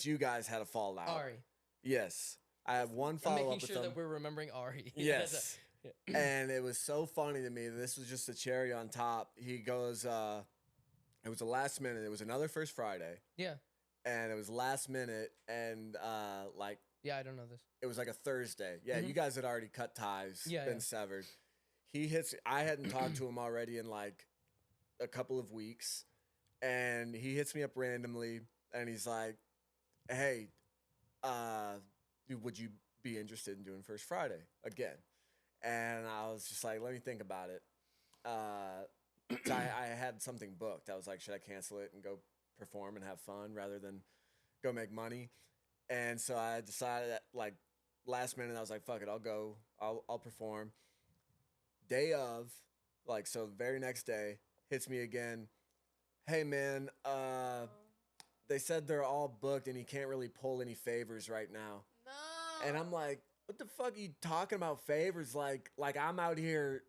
you guys had a fallout. Ari. Yes. I have one I'm follow up making with sure him. that we're remembering Ari. Yes. Yeah. And it was so funny to me. This was just a cherry on top. He goes, it was the last minute. It was another First Friday. Yeah. And it was last minute. And like, Yeah, I don't know this. it was like a Thursday. Yeah, you guys had already cut ties, Yeah, been yeah. severed. He hits, I hadn't talked to him already in like a couple of weeks. And he hits me up randomly. And he's like, hey, would you be interested in doing First Friday again? And I was just like, let me think about it. So I had something booked. I was like, should I cancel it and go perform and have fun rather than go make money? And so I decided that, like, last minute, I was like, fuck it, I'll go. I'll perform. Day of, like, so the very next day, hits me again. Hey, man, they said they're all booked and he can't really pull any favors right now. No. And I'm like, what the fuck are you talking about favors? Like I'm out here.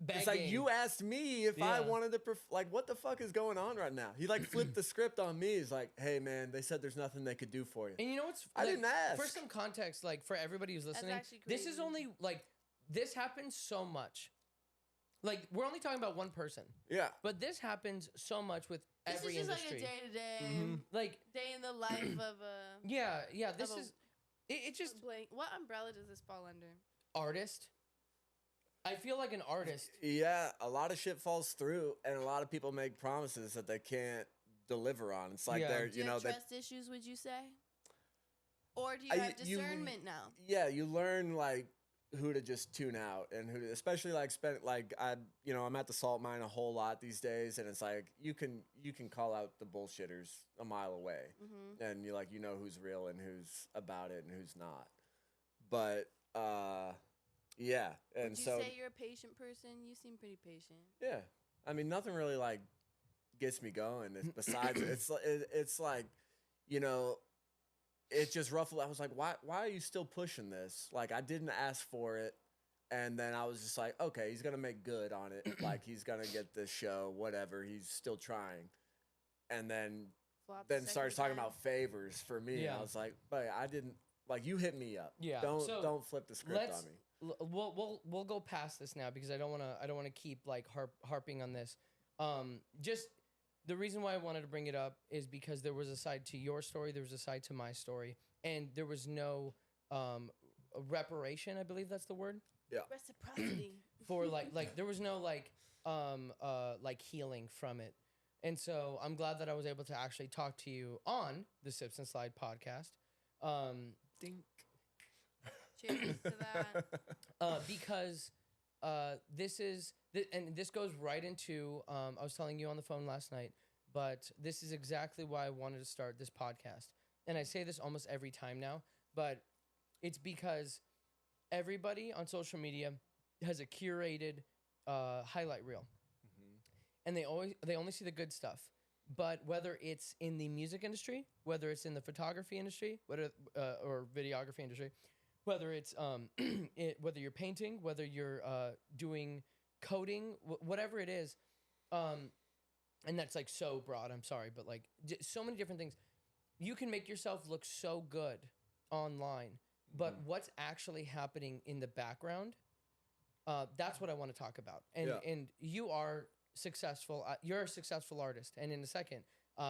It's like Begging. you asked me if I Yeah. wanted to, like, what the fuck is going on right now? He like flipped the script on me. He's like, hey man, they said there's nothing they could do for you. And you know what's? I didn't ask. For some context, like for everybody who's listening, actually this is crazy. only like this happens so much. Like we're only talking about one person, Yeah. but this happens so much with This every is just industry. like a day to day, Like day in the life of a yeah. This Of a- is it just blank. What umbrella does this fall under? artist. I feel like an artist. Yeah, a lot of shit falls through, and a lot of people make promises that they can't deliver on. It's like Yeah. they're, Do you have they, trust issues? Would you say, or do you I- have you- discernment now? yeah, you learn like who to just tune out and who to, especially like I'm at the salt mine a whole lot these days, and it's like you can call out the bullshitters a mile away, and you're like, who's real and who's about it and who's not. But yeah, and Would you so say you're a patient person? You seem pretty patient. yeah, I mean nothing really like gets me going. Besides, it's like, it just ruffled. I was like, why are you still pushing this? Like, I didn't ask for it, And then I was just like, okay, he's going to make good on it. Like, he's going to get this show, whatever. He's still trying. And then starts talking about favors for me. Yeah. I was like, but I didn't, like, you hit me up. Yeah. Don't flip the script on me. We'll go past this now because I don't want to keep like harping on this. Just the reason why I wanted to bring it up is because there was a side to your story, there was a side to my story, and there was no reparation, I believe that's the word. Yeah. Reciprocity. For like there was no like healing from it. And so I'm glad that I was able to actually talk to you on the Sips and Slide podcast. Dink. Cheers to that. Because this goes right into, I was telling you on the phone last night, but this is exactly why I wanted to start this podcast. And I say this almost every time now, but it's because everybody on social media has a curated highlight reel. And they only see the good stuff. But whether it's in the music industry, whether it's in the photography industry, or videography industry, whether it's whether you're painting, whether you're doing coding, whatever it is, and that's like so broad. I'm sorry, but like so many different things. You can make yourself look so good online, but what's actually happening in the background? That's what I want to talk about. And you are successful. You're a successful artist. And in a second,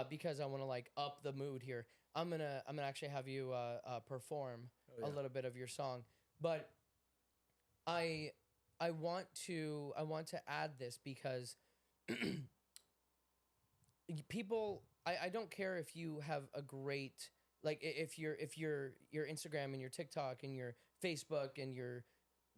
because I want to like up the mood here, I'm gonna actually have you perform a little bit of your song. But I want to add this because people. I don't care if you have a great like if your Instagram and your TikTok and your Facebook and your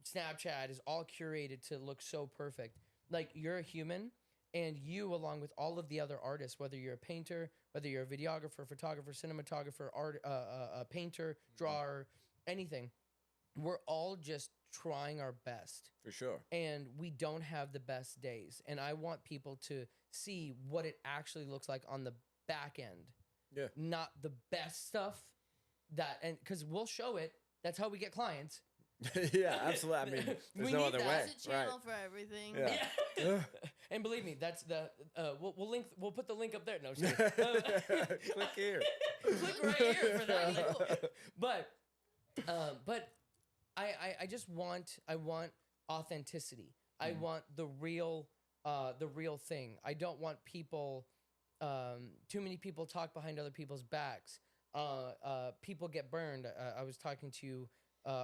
Snapchat is all curated to look so perfect. Like, you're a human, and you, along with all of the other artists, whether you're a painter, whether you're a videographer, photographer, cinematographer, a painter, drawer, anything, we're all just trying our best. For sure. And we don't have the best days. And I want people to see what it actually looks like on the back end. Yeah. Not the best stuff and because we'll show it. That's how we get clients. Yeah, absolutely. I mean, there's no other way. There's a channel for everything. Yeah. And believe me, that's the we'll put the link up there. No, Click here. Click right here for that. But I just want authenticity. I want the real thing. I don't want people. Too many people talk behind other people's backs. People get burned. I was talking to you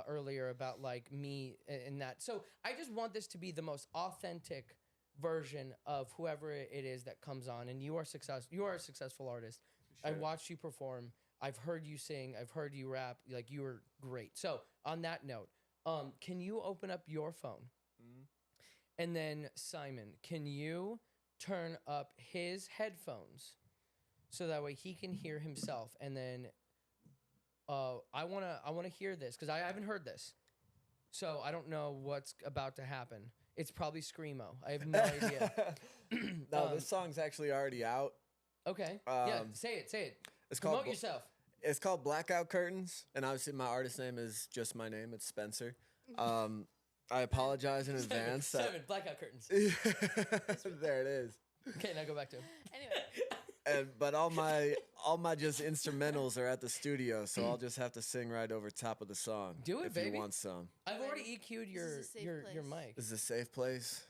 earlier about like me and that. So I just want this to be the most authentic version of whoever it is that comes on. And you are a successful artist. Sure. I watched you perform. I've heard you sing. I've heard you rap. Like, you were great. So on that note, can you open up your phone? And then Simon, can you turn up his headphones so that way he can hear himself? And then I wanna hear this because I haven't heard this, so I don't know what's about to happen. It's probably screamo. I have no idea. No, this song's actually already out. Okay. Yeah, say it. It's Promote called yourself. It's called Blackout Curtains, and obviously my artist name is just my name. It's Spencer. I apologize in advance. Seven blackout curtains. There it is. Okay, now go back to him. Anyway. But all my just instrumentals are at the studio, so I'll just have to sing right over top of the song. Do it, if baby. you want some. I've already EQ'd your mic. Is this a safe place?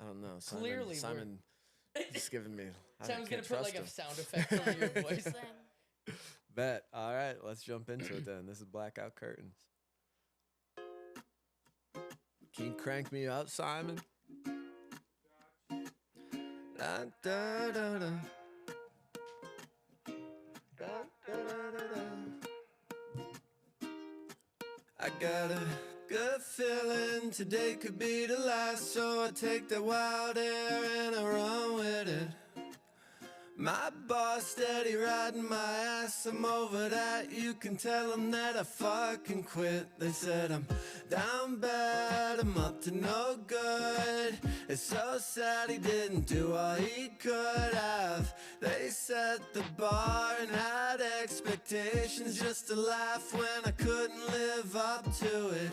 I don't know. Clearly, Simon just giving me. Simon's gonna put like a sound effect over your voice. Bet. All right, let's jump into it then. This is Blackout Curtains. Can you crank me up, Simon? Da, da, da, da. Da, da, da, da. I got a good feeling today could be the last, so I take the wild air and I run with it. My boss steady riding my ass, I'm over that. You can tell them that I fucking quit. They said I'm down bad, I'm up to no good. It's so sad he didn't do all he could have. They set the bar and had expectations just to laugh when I couldn't live up to it.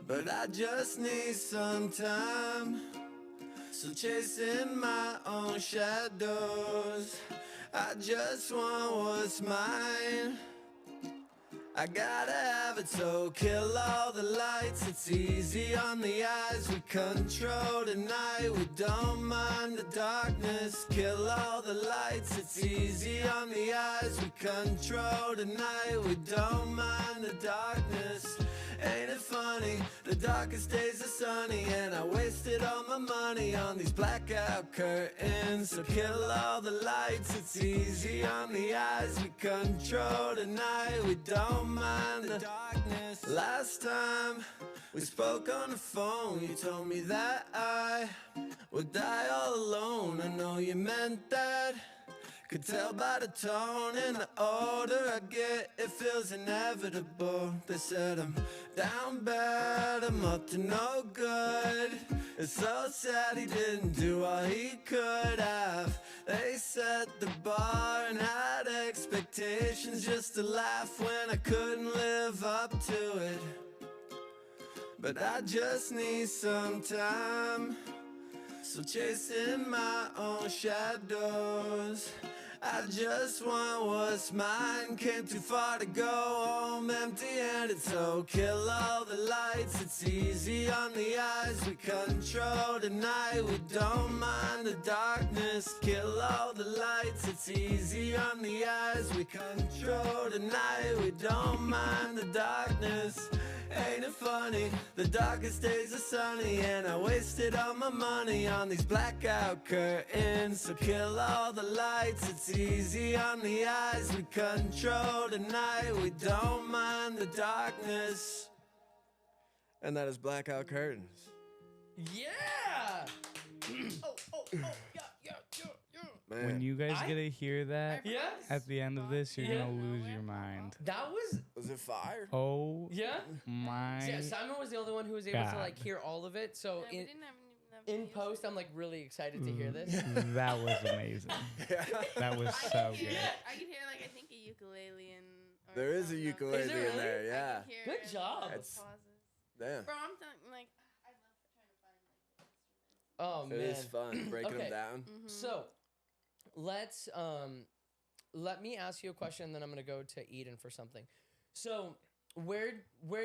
but I just need some time. So chasing my own shadows, I just want what's mine. I gotta have it, so kill all the lights. It's easy on the eyes, we control the night. We don't mind the darkness. Kill all the lights, it's easy on the eyes. We control the night, we don't mind the darkness. Ain't it funny, the darkest days are sunny, and I wasted all my money on these blackout curtains. So kill all the lights, it's easy on the eyes. We control the night, we don't mind the darkness. Last time we spoke on the phone, you told me that I would die all alone. I know you meant that. Could tell by the tone, and the older I get, it feels inevitable. They said I'm down bad, I'm up to no good. It's so sad he didn't do all he could have. They set the bar and had expectations just to laugh when I couldn't live up to it. But I just need some time. So chasing my own shadows, I just want what's mine. Came too far to go home empty-handed. So kill all the lights, it's easy on the eyes. We control the night, we don't mind the darkness. Kill all the lights, it's easy on the eyes. We control the night, we don't mind the darkness. Ain't it funny, the darkest days are sunny, and I wasted all my money on these blackout curtains. So kill all the lights, it's easy on the eyes. We control the night, we don't mind the darkness. And that is Blackout Curtains. Yeah. Man. When you guys get to hear that Yeah. at the end of this, you're Yeah. gonna lose your mind. That was it fire? Oh yeah. my! Yeah, Simon was the only one who was able to like God. hear all of it. So Yeah, we in didn't have post, I'm like really excited to hear this. That was amazing. That was so good. I could hear like I think a ukulele and. or There is a something. ukulele Is there in there, really? yeah. I could hear Good it, job. the That's- pauses. Damn. Bro, I'm like I love trying to find like the instruments. Oh It man. is fun breaking Okay. them down. Mm-hmm. So let's let me ask you a question, and then I'm gonna go to Eden for something. So where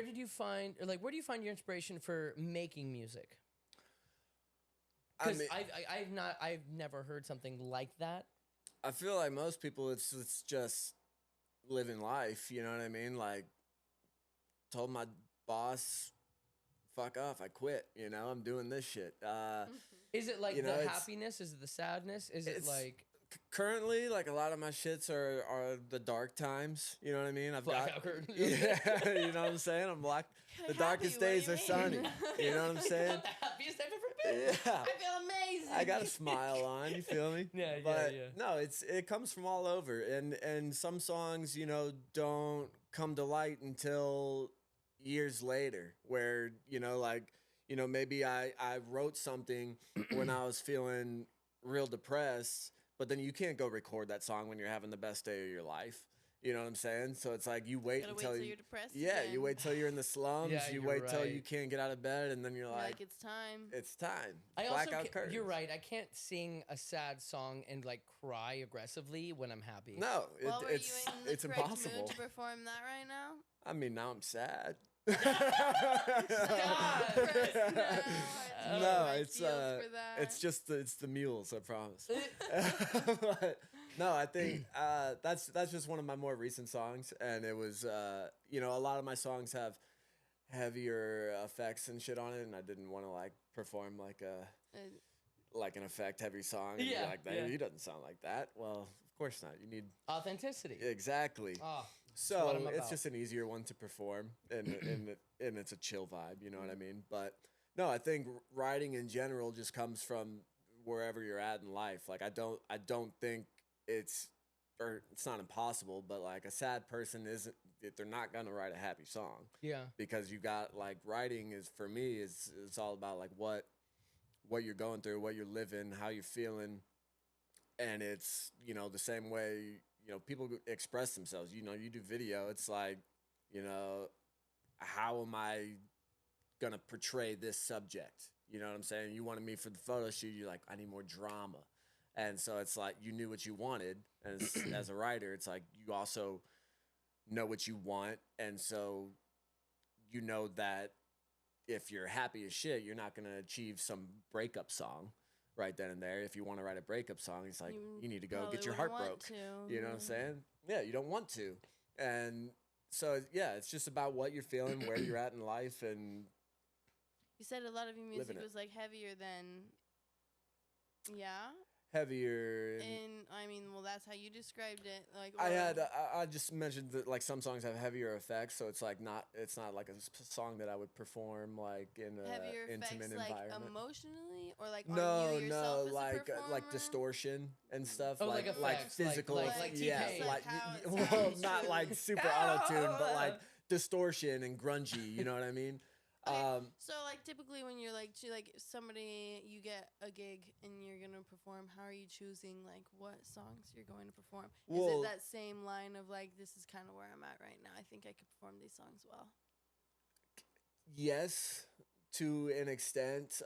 did you find, or like where do you find your inspiration for making music? I Because mean, I've never heard something like that. I feel like most people, it's just living life. You know what I mean? Like, told my boss, "Fuck off, I quit." You know, I'm doing this shit. Is it like You know, the it's- happiness? Is it the sadness? Is it it's- like Currently, like a lot of my shits are the dark times. You know what I mean? I've blackout got curtains? yeah. You know what I'm saying? I'm like the darkest days are sunny. You know what I'm saying? the happiest I've ever been. Yeah. I feel amazing. I got a smile on, you feel me? Yeah, but yeah. no, it comes from all over, and some songs, you know, don't come to light until years later, where maybe I wrote something when I was feeling real depressed, but then you can't go record that song when you're having the best day of your life. You know what I'm saying? So it's like you wait Gotta wait until till you're depressed. yeah, again. you wait till you're in the slums. Yeah, you you're wait till right. you can't get out of bed, and then you're You're like, like it's time. it's time. I also Blackout curtains. you're right. I can't sing a sad song and like cry aggressively when I'm happy. No, Well, were it's you in the it's correct impossible. mood to perform that right now? I mean, now I'm sad. No, No, my it's feels for that. it's just it's the mules, I promise. But, no, I think that's just one of my more recent songs, and it was a lot of my songs have heavier effects and shit on it, and I didn't want to like perform like an effect heavy song. And be Yeah, like that. yeah. He doesn't sound like that. Well, of course not. You need Authenticity. exactly. Oh, So what I'm it's about. just an easier one to perform, and it's a chill vibe. You know what I mean? But no, I think writing in general just comes from wherever you're at in life. Like I don't think it's not impossible, but like a sad person isn't. They're not gonna write a happy song yeah. because you got like writing is for me is it's all about like what you're going through, what you're living, how you're feeling, and it's the same way. People express themselves. You do video. It's like, how am I gonna portray this subject. You know what I'm saying? You wanted me for the photo shoot. You're like, I need more drama. And so it's like you knew what you wanted. As a writer, it's like you also know what you want. And so you know that if you're happy as shit, you're not going to achieve some breakup song right then and there. If you want to write a breakup song, it's like you need to go get your heart broke. You know what I'm saying? Yeah, you don't want to. And so, yeah, it's just about what you're feeling, where you're at in life, and you said a lot of your music living it. was like heavier than, heavier. And I mean, well, that's how you described it. Like I just mentioned that like some songs have heavier effects, so it's like it's not like a song that I would perform like in a heavier intimate effects, environment. Like emotionally, or like on No, you yourself as a like performer? distortion and stuff. Oh, like effects, physical, like yeah, T-Pain. like how it well, sounds not true. like super auto tune, but like distortion and grungy. You know what I mean? Okay, so like typically when you're like somebody, you get a gig and you're gonna perform, how are you choosing like what songs you're going to perform? Is it that same line of like, this is kind of where I'm at right now, I think I could perform these songs well? Yes, to an extent.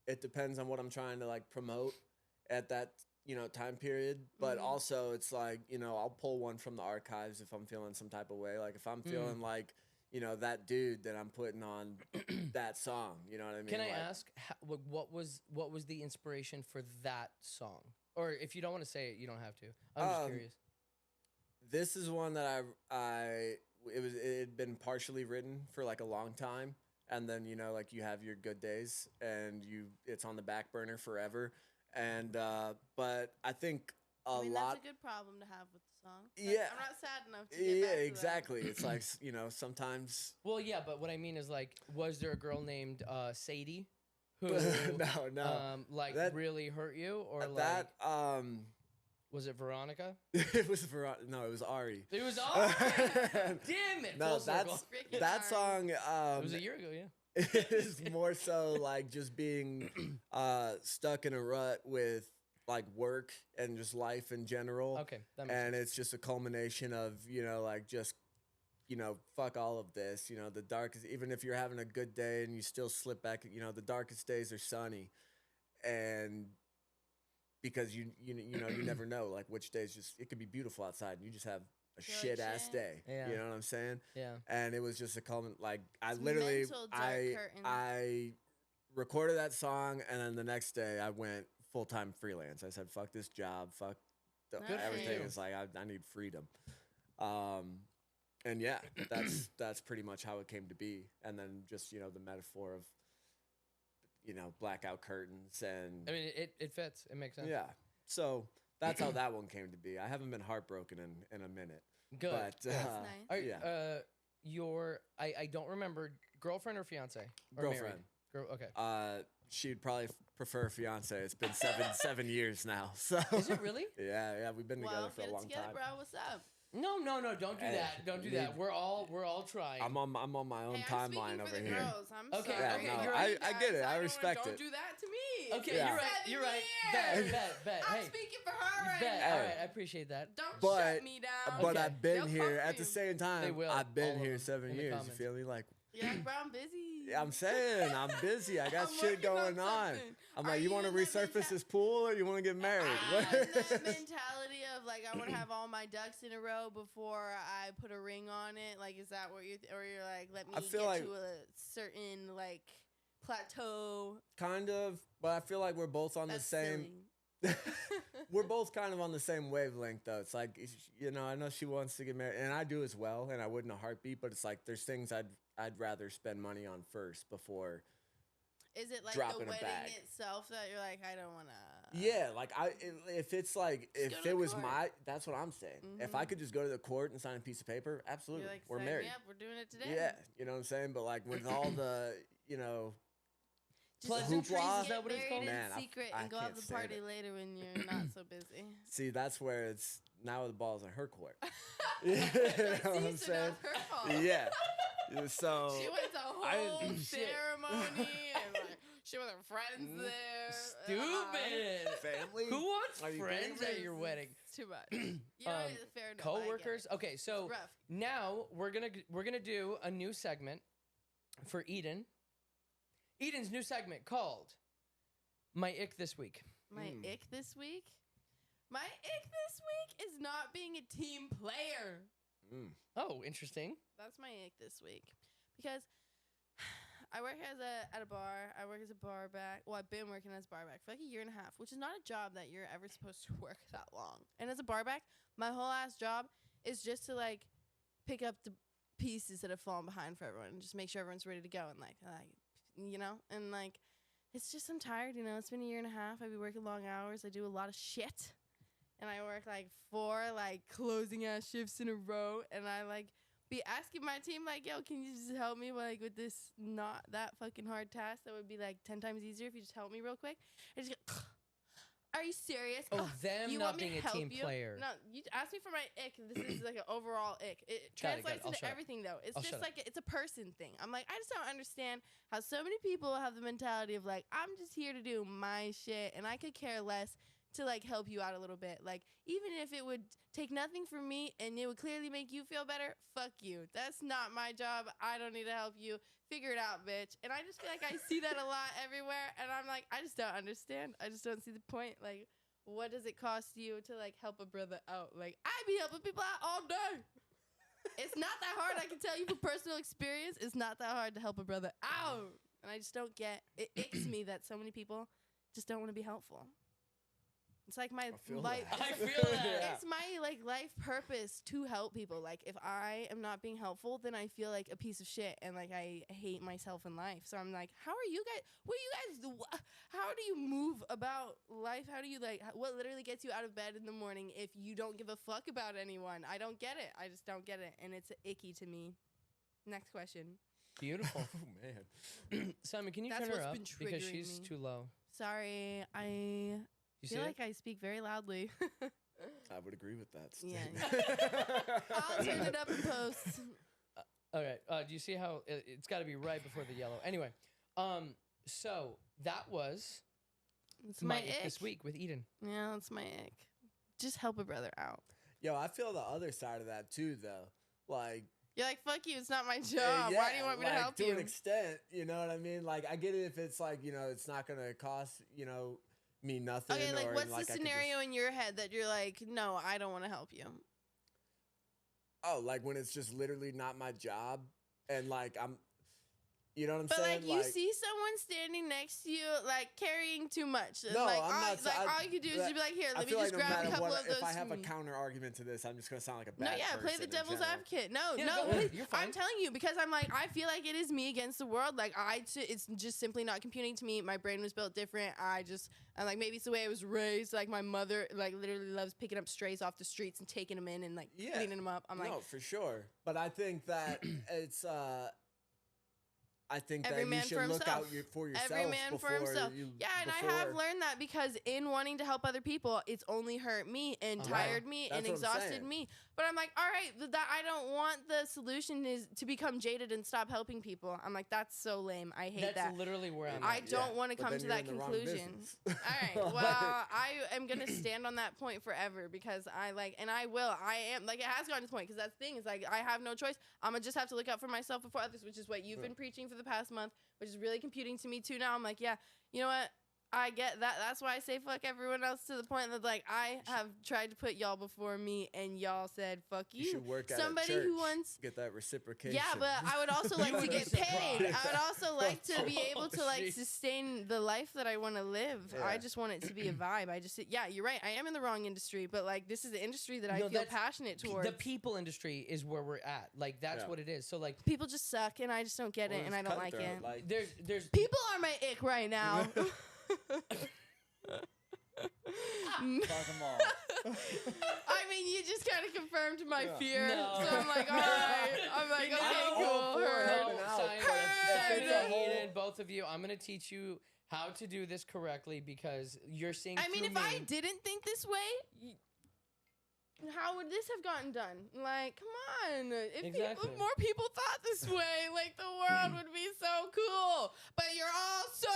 It depends on what I'm trying to like promote at that time period, but also it's like I'll pull one from the archives if I'm feeling some type of way, like if I'm feeling like that dude that I'm putting on that song. You know what I mean? Can I ask what was the inspiration for that song? Or if you don't want to say it, you don't have to. I'm just curious. This is one that it had been partially written for like a long time, and then like you have your good days and it's on the back burner forever, and but I think that's lot. a good problem to have with the song. Yeah, I'm not sad enough to get back to exactly. It's like sometimes. Well, yeah, but what I mean is like, was there a girl named Sadie who no, like that really hurt you, or that like was it Veronica? It was Veronica. No, it was Ari. It was Ari. Damn it! No, Full circle. that song. It was a year ago. Yeah. It is more so like just being stuck in a rut with like work and just life in general. Okay, that makes sense. It's just a culmination of like just fuck all of this. The darkest, even if you're having a good day and you still slip back, the darkest days are sunny, and because you never know like which days it could be beautiful outside and you just have a shit ass day. Yeah. You know what I'm saying? Yeah. And it was just a like I It's literally mental dark curtain. I recorded that song, and then the next day I went full-time freelance. I said fuck this job, fuck everything. you. It's like I need freedom. And yeah, that's pretty much how it came to be. And then just the metaphor of blackout curtains, and I mean, it fits. It makes sense. yeah. So that's how that one came to be. I haven't been heartbroken in a minute. Good. But That's nice. Are, your I don't remember, girlfriend or fiance? Or girlfriend. Married? Okay. She'd probably prefer fiance. It's been seven years now. So Is it really? Yeah. We've been together for get a it long together, time. bro. What's up? No, don't do that. Don't do that. We're all trying. I'm on my own Hey, I'm timeline speaking over for the here. girls. I'm Okay, sorry. okay, no, you're I right. get it. I don't respect Don't it. do that to me. Okay, It's Yeah. you're right. 7 You're right. years. Bet. I'm Hey, speaking for her right bet. now. All right, I appreciate that. Don't But- shut me down. But Okay. I've been They'll here come at the for you. same time. They will, I've all been of here them, 7 in the years. You comments. feel me? Like You're like, bro, I'm busy. I'm saying, I'm busy. I got I'm shit working on going on. something. I'm Are like, you you want to in that resurface this pool or you want to get married? I'm in that mentality of like, I want to have all my ducks in a row before I put a ring on it. Like, is that what or you're like, let me I feel get like- to a certain like plateau? Kind of, but I feel like we're both on That's the same. silly. We're both kind of on the same wavelength, though. It's like, I know she wants to get married, and I do as well, and I would in a heartbeat. But it's like there's things I'd rather spend money on first before. Is it like Dropping the a wedding bag. itself that you're like, I don't want to? Yeah, like if it's like Just if go to it was court. that's what I'm saying. If I could just go to the court and sign a piece of paper, absolutely, You're like, we're sign married. me up. We're doing it today. Yeah, you know what I'm saying. But like with all the Pleasantries, hoopla. is that what it's called? Married Man, in secret I and go out can't the say party that. later when you're not so busy. See, that's where it's now the ball's in her court. You know That's what I'm easy saying? enough, her fault. Yeah. So She went to a I whole didn't- shit. ceremony and like she was her friends there. Stupid. family. Who wants Are you friends kidding at me? your wedding? It's too much. You know, fair enough. I get Coworkers. it. Okay, so It's rough. now we're gonna do a new segment for Eden. Eden's new segment called My Ick This Week. My ick this week? My ick this week is not being a team player. Oh, interesting. That's my ick this week. Because I work at a bar. I work as a bar back. Well, I've been working as a bar back for like a year and a half, which is not a job that you're ever supposed to work that long. And as a bar back, my whole ass job is just to like pick up the pieces that have fallen behind for everyone and just make sure everyone's ready to go and like you know, and like it's just I'm tired, you know. It's been a year and a half. I've been working long hours. I do a lot of shit. And I work like 4 like closing ass shifts in a row, and I like be asking my team like, yo, can you just help me like with this not that fucking hard task that would be like 10 times easier if you just help me real quick? I just go, are you serious? Oh, them you not want me being to a help team you? player. No, you asked me for my ick. This is like an overall ick. It Got it. translates I'll into shut up. everything though. It's I'll just shut like it's a person thing. I'm like, I just don't understand how so many people have the mentality of like, I'm just here to do my shit and I could care less to like help you out a little bit. Like even if it would take nothing from me and it would clearly make you feel better, fuck you. That's not my job. I don't need to help you. Figure it out, bitch. And I just feel like I see that a lot everywhere, and I'm like, I just don't understand. I just don't see the point. Like, what does it cost you to like help a brother out? Like, I be helping people out all day. It's not that hard. I can tell you from personal experience, it's not that hard to help a brother out. And I just don't get it. Icks me that so many people just don't want to be helpful. It's like my life. I feel that. It's my like life purpose to help people. Like if I am not being helpful, then I feel like a piece of shit and like I hate myself in life. So I'm like, how are you guys? What do you guys do? How do you move about life? How do you like? What literally gets you out of bed in the morning if you don't give a fuck about anyone? I don't get it. I just don't get it, and it's icky to me. Next question. Beautiful. Oh man. Simon, can you That's turn her what's up been because triggering she's me. too low? Sorry, I You see feel it? like I speak very loudly. I would agree with that. Yeah. statement. I'll turn it up in post. All right. Do you see how it's got to be right before the yellow? Anyway, so that was It's my my ick ick. this week with Eden. Yeah, that's my ick. Just help a brother out. Yo, I feel the other side of that too, though. Like, You're like, fuck you, it's not my job. Why do you want me to help to you? an extent, you know what I mean? Like, I get it if it's like, you know, it's not gonna cost, you know, me nothing. Okay, like or what's like the I could scenario just- in your head that you're like, no, I don't want to help you? Oh, like when it's just literally not my job, and like I'm, you know what I'm But saying? like you see someone standing next to you, like carrying too much. No, like, I'm not. like I- all you could do is just be like, here, I let me feel just like no grab a matter couple what, of those. if I have for a me. counter argument to this, I'm just gonna sound like a No, bad yeah, play person the in devil's general. advocate. No, Yeah, no, go ahead. please. You're fine. I'm telling you because I'm like, I feel like it is me against the world. Like it's just simply not computing to me. My brain was built different. I'm like, maybe it's the way I was raised. Like my mother, like literally loves picking up strays off the streets and taking them in and like Yeah. cleaning them up. I'm like, No, for sure. But I think that it's. I think Every that man you should for look himself. out for yourself. every man for before himself. You, Yeah, and I before- have learned that because in wanting to help other people, it's only hurt me and Uh-huh. tired me That's and what I'm exhausted saying. me. But I'm like, all right, that I don't want the solution is to become jaded and stop helping people. I'm like, that's so lame. I hate That's that. literally where I'm I at. don't want to but come then to you're that in the wrong conclusion. business. All right. Well, I am going to stand on that point forever because I like, and I will. I am, like, it has gotten to the point because that's the thing is like, I have no choice. I'm going to just have to look out for myself before others, which is what you've been preaching for the past month, which is really computing to me too now. I'm like, yeah, you know what? I get that. That's why I say fuck everyone else to the point that like I have tried to put y'all before me and y'all said fuck you. You should work at Somebody a church, who wants get that reciprocation. yeah, but I would also like to would be get paid. surprised. I would also like to be able to like Jeez. sustain the life that I want to live. I Yeah. just want it to be a vibe. Yeah, you're right. I am in the wrong industry, but like this is the industry that I No, feel that's- passionate towards. The people industry is where we're at. Like that's Yeah. what it is. So like People just suck, and I just don't get Well, it, and it's I don't like cutthroat, it. Like, there's People are my ick right now. Fuck 'em all. I mean, you just kind of confirmed my Yeah. fear, No. so I'm like, all right. I'm like, okay, I'm all cool. for heard. helping No, out. Simon, Heard. Simon and Eden, both of you, I'm gonna teach you how to do this correctly because you're seeing. I mean, through if I me. didn't think this way, how would this have gotten done? Like, come on. If Exactly. more people thought this way, like, the world would be so cool. But you're all so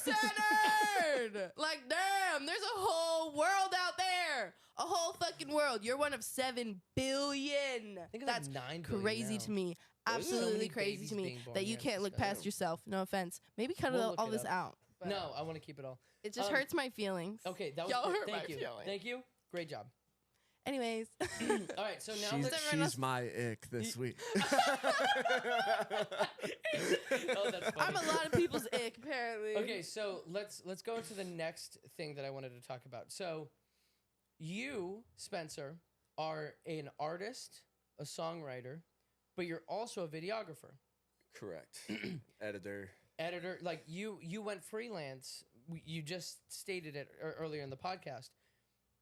self-centered. Like, damn, there's a whole world out there. A whole fucking world. You're one of 7 billion. I think it's That's like 9 billion crazy now. to me. So Absolutely many crazy babies to me being born, that you yeah, can't it's look disgusting. past yourself. No offense. Maybe cut We'll all look it this up. out. but No, I want to keep it all. It just Um, hurts my feelings. Okay, that was Y'all good. hurt Thank my you. feelings. Thank you. Great job. Anyways. All right, so now She's, let's. everyone else- she's my ick this week. Oh, that's funny. I'm a lot of people's ick, apparently. Okay, so let's go into the next thing that I wanted to talk about. So, you, Spencer, are an artist, a songwriter, but you're also a videographer, Correct. Editor. editor. Like you went freelance. You just stated it earlier in the podcast.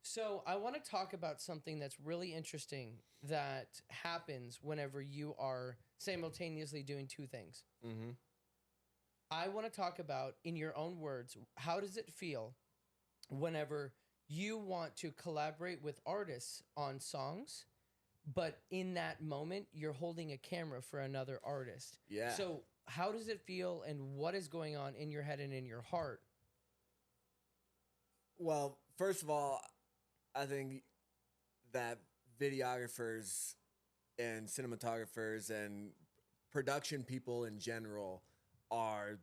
So I want to talk about something that's really interesting that happens whenever you are simultaneously doing 2 things. Mm-hmm. I want to talk about, in your own words, how does it feel whenever you want to collaborate with artists on songs, but in that moment, you're holding a camera for another artist? Yeah. So how does it feel, and what is going on in your head and in your heart? Well, first of all, I think that videographers and cinematographers and production people in general are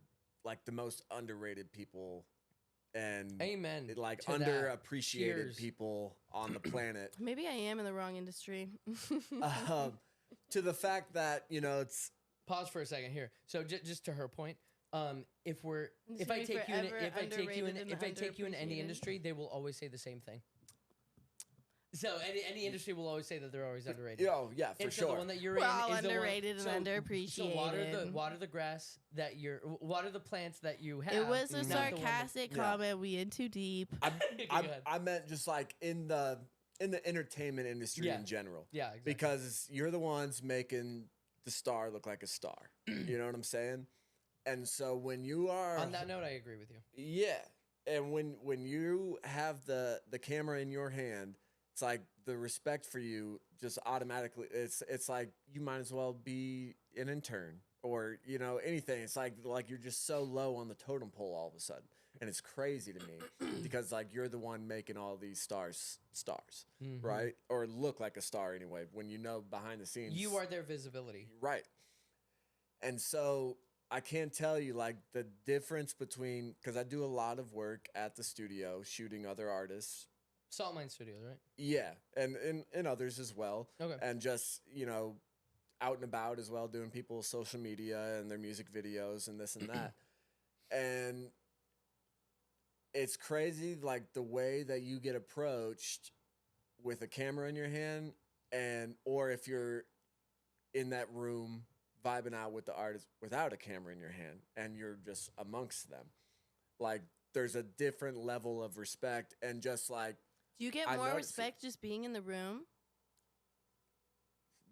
like the most underrated people and Amen. like to that. underappreciated Cheers. people on the planet. Maybe I am in the wrong industry. To the fact that, you know, it's Pause for a second here. So just to her point, if Just I be take you in forever underrated and if I take you in any underappreciated. industry, they will always say the same thing. So any industry will always say that they're always underrated. yeah, for And so sure. the one that you're We're in all is the one- underrated and so underappreciated. water the grass that water the plants that you have. It was a not the one that- sarcastic Yeah. comment. We in too deep. Go ahead. I meant just like in the entertainment industry Yeah. in general. Yeah, exactly. Because you're the ones making the star look like a star. You know what I'm saying? And so when you are On that note, I agree with you. yeah, and when you have the camera in your hand, it's like the respect for you just automatically. It's like you might as well be an intern or you know anything. It's like you're just so low on the totem pole all of a sudden, and it's crazy to me because like you're the one making all these stars, Mhm. right? Or look like a star anyway. When you know behind the scenes, You are their visibility. right. And so I can't tell you like the difference between because I do a lot of work at the studio shooting other artists. Salt Mine Studios, right? Yeah, and others as well. Okay. And just, you know, out and about as well, doing people's social media and their music videos and this and that. And it's crazy, like, the way that you get approached with a camera in your hand or if you're in that room vibing out with the artist without a camera in your hand and you're just amongst them. Like, there's a different level of respect and just, like, Do you get I've more noticed it. respect just being in the room?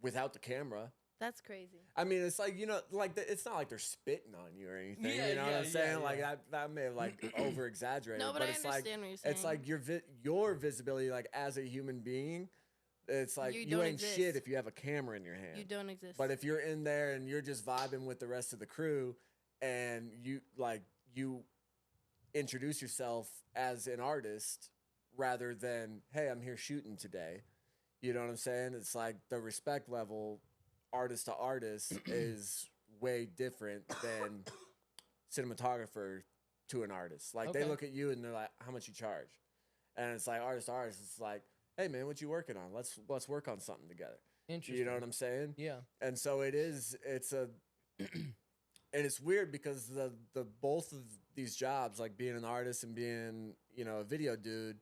without the camera. That's crazy. I mean, it's like, you know, like it's not like they're spitting on you or anything. Yeah, you know what yeah, I'm saying? yeah, Like yeah. that may have like over exaggerated. No, but I it's understand like what you're saying. it's like your visibility, like as a human being. It's like You you don't ain't shit exist. if you have a camera in your hand. You don't exist. But if you're in there and you're just vibing with the rest of the crew, and you introduce yourself as an artist rather than, hey, I'm here shooting today. You know what I'm saying? It's like the respect level, artist to artist, is way different than cinematographer to an artist. Like they Okay. look at you and they're like, how much you charge? And it's like artist to artist. It's like, hey man, what you working on? Let's work on something together. Interesting. You know what I'm saying? Yeah. And so it's and it's weird because the both of these jobs, like being an artist and being, you know, a video dude,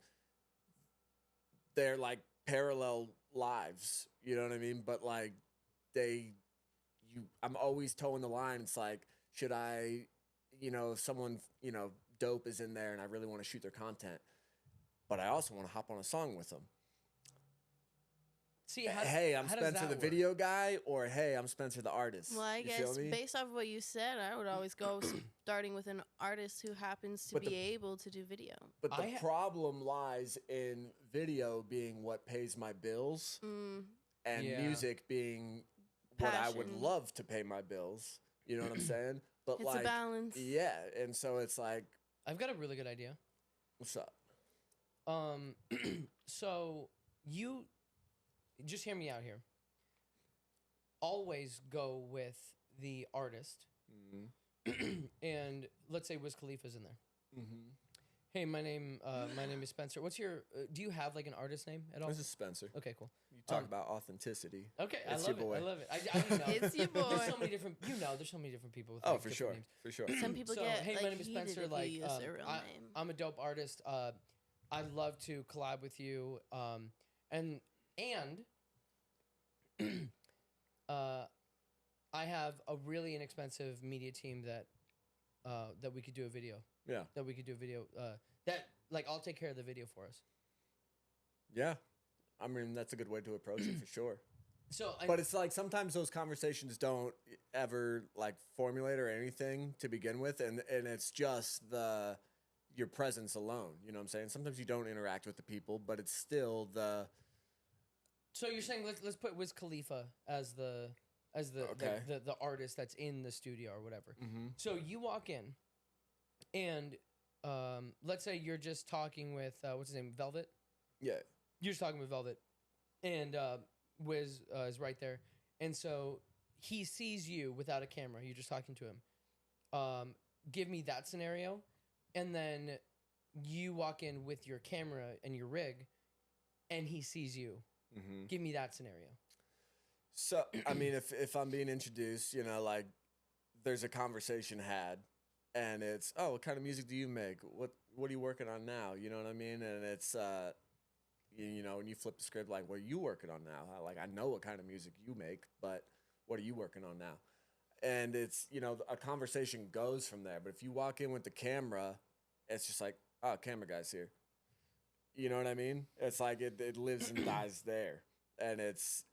they're like parallel lives. You know what I mean? But like I'm always towing the line. It's like, should I, you know, if someone, you know, dope is in there and I really want to shoot their content, but I also want to hop on a song with them. See, Hey, I'm how does Spencer that the work? video guy, or hey, I'm Spencer the artist. Well, I You guess feel me? based off of what you said, I would always go starting with an artist who happens to But be the- able to do video. But the I problem lies in video being what pays my bills Mm, and Yeah. music being what I would Passion. love to pay my bills. You know what I'm saying? But it's like, a balance. yeah. And so it's like, I've got a really good idea. what's up? So you just hear me out here. Always go with the artist, and let's say Wiz Khalifa's in there. Hey, my name is Spencer. What's your? Do you have like an artist name at all? This is Spencer. Okay, cool. You talk about authenticity. Okay, It's I your love boy. it. I love it. I know. It's your boy. There's so many different. There's so many different people with. Oh, like, for different sure, names. for sure. Some people So, get hey, like my name is heated Spencer. if Like, you use their real name. I'm a dope artist. I'd love to collab with you. And I have a really inexpensive media team that we could do a video. Yeah, That we could do a video. That like I'll take care of the video for us. yeah. I mean, that's a good way to approach it for sure. So, But it's like sometimes those conversations don't ever like formulate or anything to begin with, and it's just your presence alone. You know what I'm saying? Sometimes you don't interact with the people, but it's still the. So you're saying let's put Wiz Khalifa as the Okay. the artist that's in the studio or whatever. Mm-hmm. So you walk in, and let's say you're just talking with what's his name, Velvet. Yeah. You're just talking with Velvet, and Wiz is right there, and so he sees you without a camera. You're just talking to him. Give me that scenario, and then you walk in with your camera and your rig, and he sees you. Mm-hmm. Give me that scenario. So I mean, if I'm being introduced, you know, like there's a conversation had, and it's, oh, what kind of music do you make? What are you working on now? You know what I mean? And it's you know, when you flip the script, like, what are you working on now? Like, I know what kind of music you make, but what are you working on now? And it's, you know, a conversation goes from there. But if you walk in with the camera, it's just like, oh, camera guy's here. You know what I mean? It's like it lives and dies there. And it's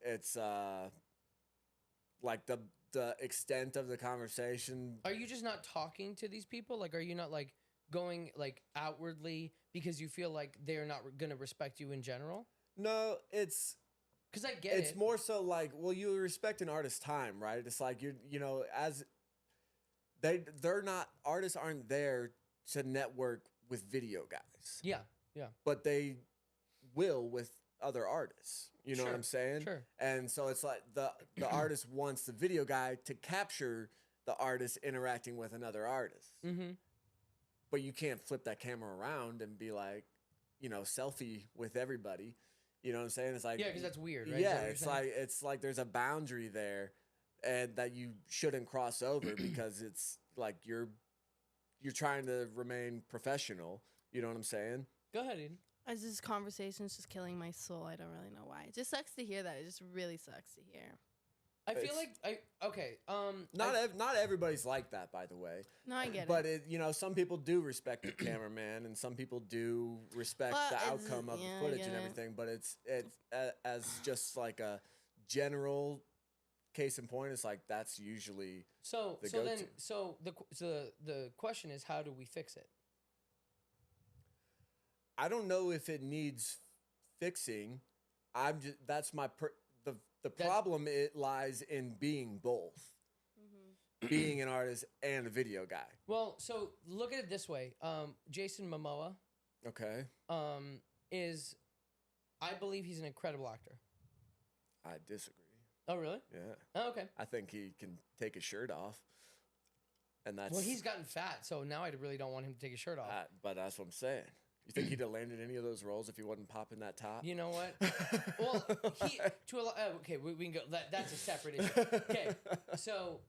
like the extent of the conversation. Are you just not talking to these people? Like, are you not like going like outwardly because you feel like they're not going to respect you in general? No, it's Because I get it's it. more so like, well, you respect an artist's time, right? It's like you know, as they're not, artists aren't there to network with video guys, Yeah. but they will with other artists. You know what I'm saying? Sure. And so it's like the artist wants the video guy to capture the artist interacting with another artist. Mm-hmm. But you can't flip that camera around and be like, you know, selfie with everybody. You know what I'm saying? It's like, Yeah, because that's weird, right? Is yeah, that what you're saying? it's like there's a boundary there, and that you shouldn't cross over because it's like you're trying to remain professional. You know what I'm saying? Go ahead, Eden. This conversation's just killing my soul. I don't really know why. It just sucks to hear that. It just really sucks to hear. I feel like Not everybody's like that, by the way. No, I get But it. you know, some people do respect the cameraman, and some people do respect Well, the it's- outcome of yeah, the I footage get and it. everything. But it's as just like a general case in point. It's like that's usually so the so then go-to. so the question is, how do we fix it? I don't know if it needs fixing. I'm just that's my the problem. It lies in being both, being an artist and a video guy. Well, so look at it this way. Jason Momoa Okay, is, I believe he's an incredible actor. I disagree. Oh, really? Yeah, Oh, okay. I think he can take his shirt off, and that's Well, he's gotten fat, so now I really don't want him to take his shirt off. but that's what I'm saying. You think he'd have landed any of those roles if he wasn't popping that top? You know what? Well, okay, we can go. That's a separate issue. Okay, so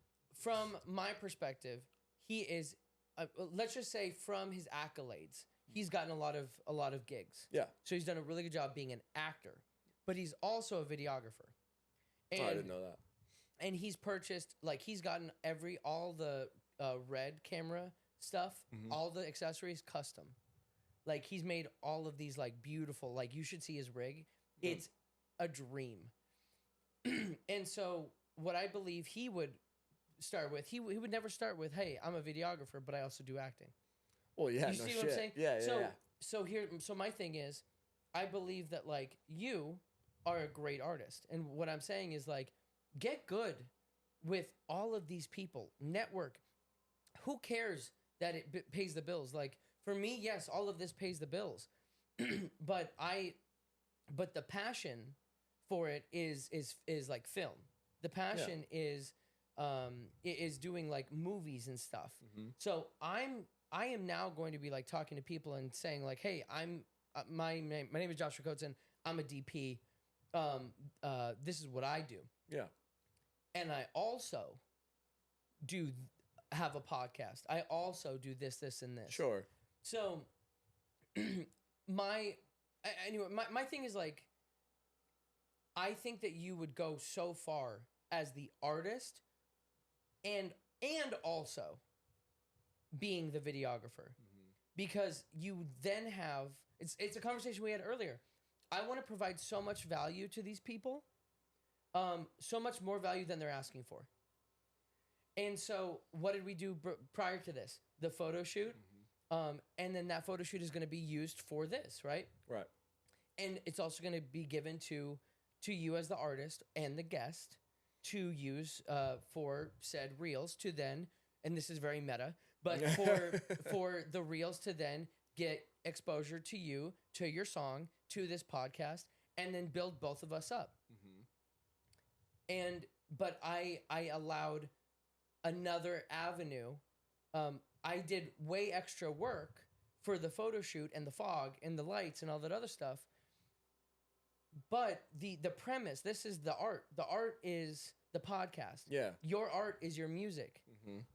from my perspective, he is. Let's just say from his accolades, he's gotten a lot of gigs. Yeah. So he's done a really good job being an actor, but he's also a videographer. And, Oh, I didn't know that. And he's purchased, like, he's gotten all the red camera stuff, all the accessories custom. Like, he's made all of these, like, beautiful, like, you should see his rig. It's a dream. And so what I believe he would start with, he would never start with, hey, I'm a videographer, but I also do acting. Well, yeah, You no see shit. what I'm saying? Yeah, so, yeah. So my thing is, I believe that, like, you are a great artist. And what I'm saying is, like, get good with all of these people. Network. Who cares that it pays the bills? Like, for me, yes, all of this pays the bills. but the passion for it is like film. The passion is doing like movies and stuff. So I am now going to be like talking to people and saying like, hey, I'm my name is Joshua Kotzen. I'm a DP. This is what I do. Yeah. And I also have a podcast. I also do this, and this. Sure. So my thing is like, I think that you would go so far as the artist and also being the videographer, because you then have, it's a conversation we had earlier. I want to provide so much value to these people, so much more value than they're asking for. And so what did we do prior to this? The photo shoot. And then that photo shoot is going to be used for this, right? Right. And it's also going to be given to you as the artist and the guest to use for said reels to then, and this is very meta, but for the reels to then get exposure to you, to your song, to this podcast, and then build both of us up. But I allowed another avenue. I did way extra work for the photo shoot and the fog and the lights and all that other stuff. But the premise, this is the art. The art is the podcast. Yeah. Your art is your music.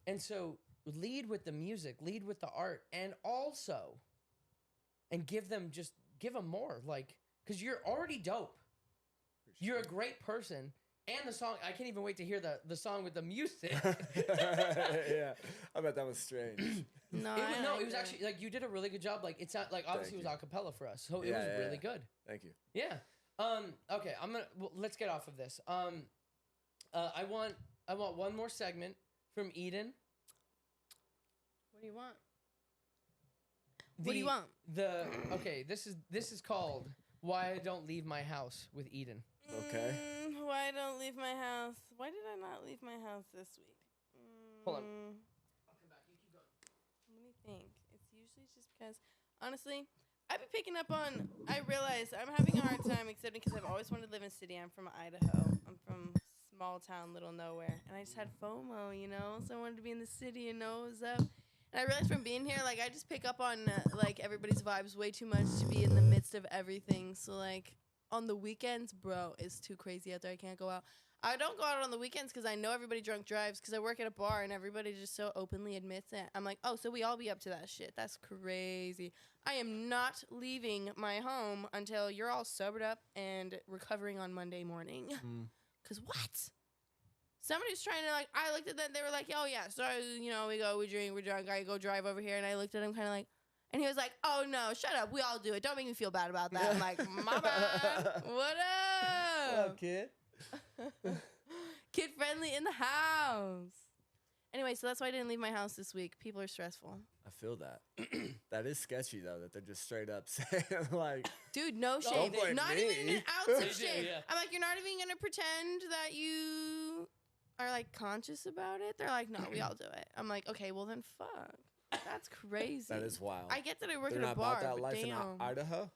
And so lead with the music, lead with the art, and also, and give them more, like, because you're already dope. You're a great person. And the song, I can't even wait to hear the song with the music. Yeah, I bet that was strange. It was actually, like, you did a really good job. Like, it's not, like, obviously it was a cappella for us, so it was really good. Thank you. Yeah. Okay, let's get off of this. I want one more segment from Eden. What do you want? What do you want? Okay, this is called Why I Don't Leave My House with Eden. Okay. Why I don't leave my house? Why did I not leave my house this week? Hold on. I'll come back. You keep going. Let me think. It's usually just because, honestly, I've been picking up on, I realize I'm having a hard time accepting because I've always wanted to live in a city. I'm from Idaho. I'm from small town, little nowhere. And I just had FOMO, you know? So I wanted to be in the city and know what was up. And I realized from being here, like, I just pick up on, like, everybody's vibes way too much to be in the midst of everything. So, like, on the weekends, bro, it's too crazy out there. I can't go out. I don't go out on the weekends because I know everybody drunk drives because I work at a bar and everybody just so openly admits it. I'm like, oh, so we all be up to that shit. That's crazy. I am not leaving my home until you're all sobered up and recovering on Monday morning. Because what? Somebody's trying to, like, I looked at them. They were like, oh, yeah. So, you know, we go, we drink, we're drunk. I go drive over here. And I looked at him kind of like, and he was like, oh, no, shut up. We all do it. Don't make me feel bad about that. I'm like, my bad. What up? What up, kid? Kid friendly in the house. Anyway, so that's why I didn't leave my house this week. People are stressful. I feel that. That is sketchy, though, that they're just straight up saying, like... Dude, no shame. blame Not me. even an ounce of They do, shame. yeah. I'm like, you're not even going to pretend that you are, like, conscious about it? They're like, no, we all do it. I'm like, okay, well, then fuck. That's crazy. That is wild. I get that I work They're at a not bar, about that but life damn. in Idaho?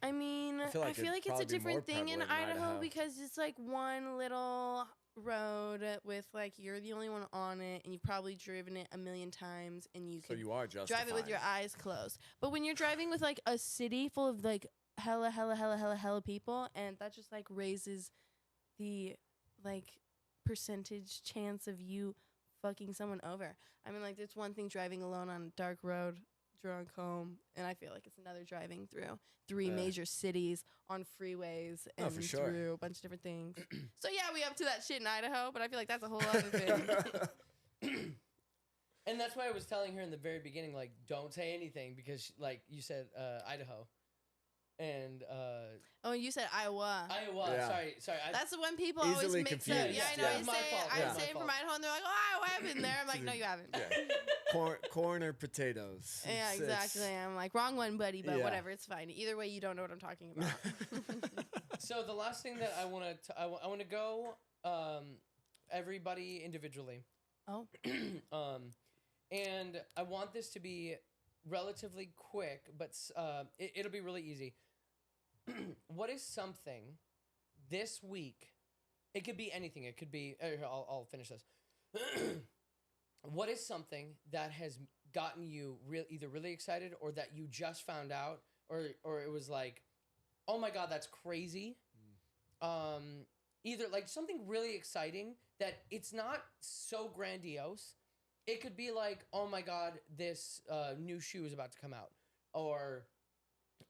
I mean, I feel it'd like it's a probably be more different thing in prevalent in Idaho Idaho. because it's like one little road with like you're the only one on it and you've probably driven it a million times and you So can you are justified. drive it with your eyes closed. But when you're driving with like a city full of like hella people and that just like raises the like percentage chance of you fucking someone over. I mean, like, it's one thing driving alone on a dark road, drunk home, and I feel like it's another driving through 3 major cities on freeways and for sure. through a bunch of different things. So, yeah, we up to that shit in Idaho, but I feel like that's a whole other thing. And that's why I was telling her in the very beginning, like, don't say anything because, like, you said Idaho. And oh, you said Iowa. Iowa. Yeah. Sorry. That's the one people Easily always mix up. confused. Yeah, I know. Yeah. I It's my say fault. I Yeah. say My it from fault. Idaho, and they're like, "Oh, I've been there." I'm like, "No, you haven't." Yeah. Corn or potatoes. Yeah, It's- exactly. I'm like, wrong one, buddy, but Yeah. whatever, it's fine. Either way, you don't know what I'm talking about. So the last thing that I want to go everybody individually. Oh. And I want this to be relatively quick, but it'll be really easy. What is something this week? It could be anything. It could be. I'll finish this. What is something that has gotten you either really excited or that you just found out, or it was like, oh my God, that's crazy. Either like something really exciting that it's not so grandiose. It could be like, oh my God, this new shoe is about to come out, or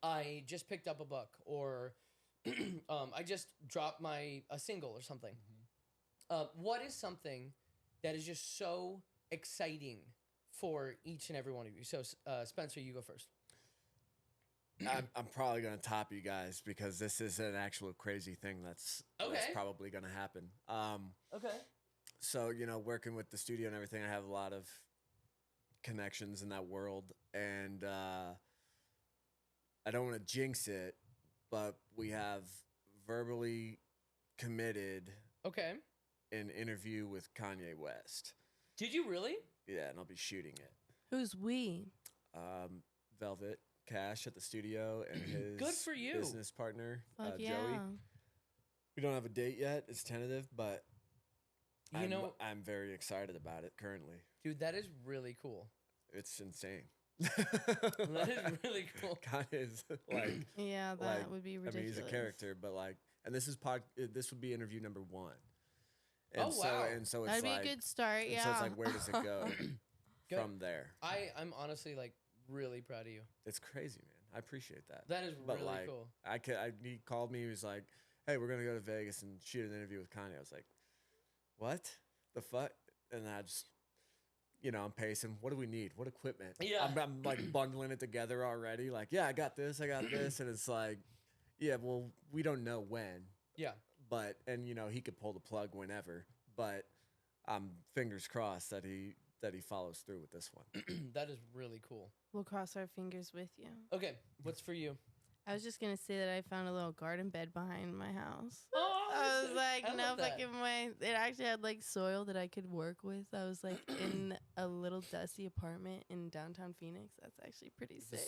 I just picked up a book, or I just dropped a single or something. What is something that is just so exciting for each and every one of you? So, Spencer, you go first. I'm probably gonna top you guys because this is an actual crazy thing that's probably gonna happen. Okay. So working with the studio and everything, I have a lot of connections in that world, and I don't want to jinx it, but we have verbally committed an interview with Kanye West. Did you really? Yeah, and I'll be shooting it. Who's we? Velvet Cash at the studio and his Good for you. business partner, Fuck yeah. Joey. We don't have a date yet. It's tentative, but I'm very excited about it currently. Dude, that is really cool. It's insane. That is really cool. Kanye's like, yeah, that would be ridiculous. I mean, he's a character, but and this is this would be interview number 1. And wow. So it's that'd be like, a good start. Yeah. So it's like, where does it go from there? I'm honestly like really proud of you. It's crazy, man. I appreciate that. That is really cool. He called me. He was like, "Hey, we're gonna go to Vegas and shoot an interview with Kanye." I was like, "What the fuck?" And I just, I'm pacing. What do we need? What equipment? Yeah. I'm like bundling it together already. Like, yeah, I got this. And it's like, yeah, well, we don't know when. Yeah. But he could pull the plug whenever. But I'm fingers crossed that he follows through with this one. That is really cool. We'll cross our fingers with you. Okay, what's for you? I was just gonna say that I found a little garden bed behind my house. Oh, I was like, no that. fucking way. It actually had like soil that I could work with. I was like in a little dusty apartment in downtown Phoenix. That's actually pretty sick.